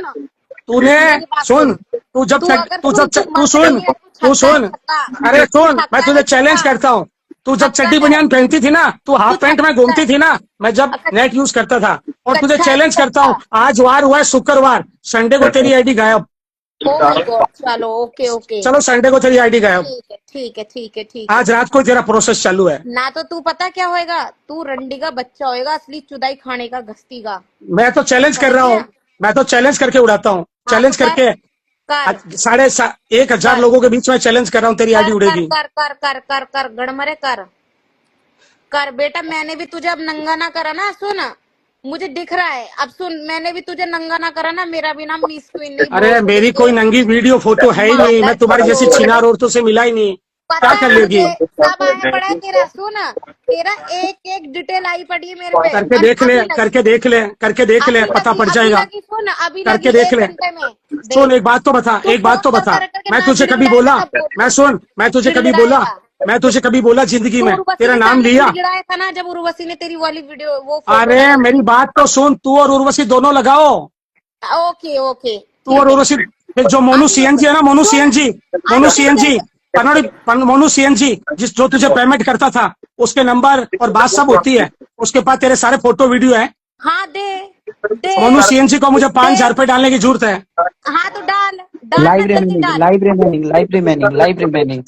तूने सुन, तू सुन, अरे सुन, मैं तुझे चैलेंज करता हूँ। तू जब चड्डी बनियान पहनती थी ना, तू हाफ पैंट में घूमती थी ना, मैं जब नेट यूज करता था, और तुझे चैलेंज करता हूँ, आज वार हुआ है शुक्रवार, संडे को तेरी आईडी गायब। Oh my God, चलो ओके चलो संडे को तेरी आईडी गायब। ठीक है। आज रात को तेरा प्रोसेस चालू है। ना तो तू पता क्या होएगा, तू रंडी का बच्चा होएगा, असली चुदाई खाने का, घस्ती का। मैं तो चैलेंज कर रहा हूँ, मैं तो चैलेंज करके उड़ाता हूँ, चैलेंज करके 1,500 लोगों के बीच में चैलेंज कर रहा हूँ, तेरी आईडी उड़ेगी। कर गड़मरे कर बेटा। मैंने भी तुझे अब नंगा ना करा ना, सुन मुझे दिख रहा है, अब सुन, मैंने भी तुझे नंगा ना करा ना, मेरा भी नाम मिस क्वीन नहीं। अरे मेरी कोई नंगी वीडियो फोटो है ही नहीं, मैं तुम्हारी जैसी छिनार औरतों से मिला ही नहीं, क्या कर लेगी? सब आया पड़ा है तेरा, सुन तेरा एक डिटेल आई पड़ी है मेरे पे। करके देख ले, पता पड़ जाएगा। सुन अभी करके देख ले। सुन एक बात तो बता, मैं तुझे कभी बोला, मैं तुझे कभी बोला जिंदगी में तेरा नाम लिया? गिराया था ना जब उर्वशी ने तेरी वाली वीडियो वो। अरे मेरी बात तो सुन, तू और उर्वशी दोनों लगाओ। ओके तू और उर्वशी, जो मोनू सीएनजी है ना, मोनू सीएनजी जो तुझे पेमेंट करता था, उसके नंबर और बात सब होती है, उसके पास तेरे सारे फोटो वीडियो है। हाँ दे मोनू सीएनजी को मुझे 5,000 रुपए डालने की जरूरत है। हाँ तो डाल लाइव रिमेनिंग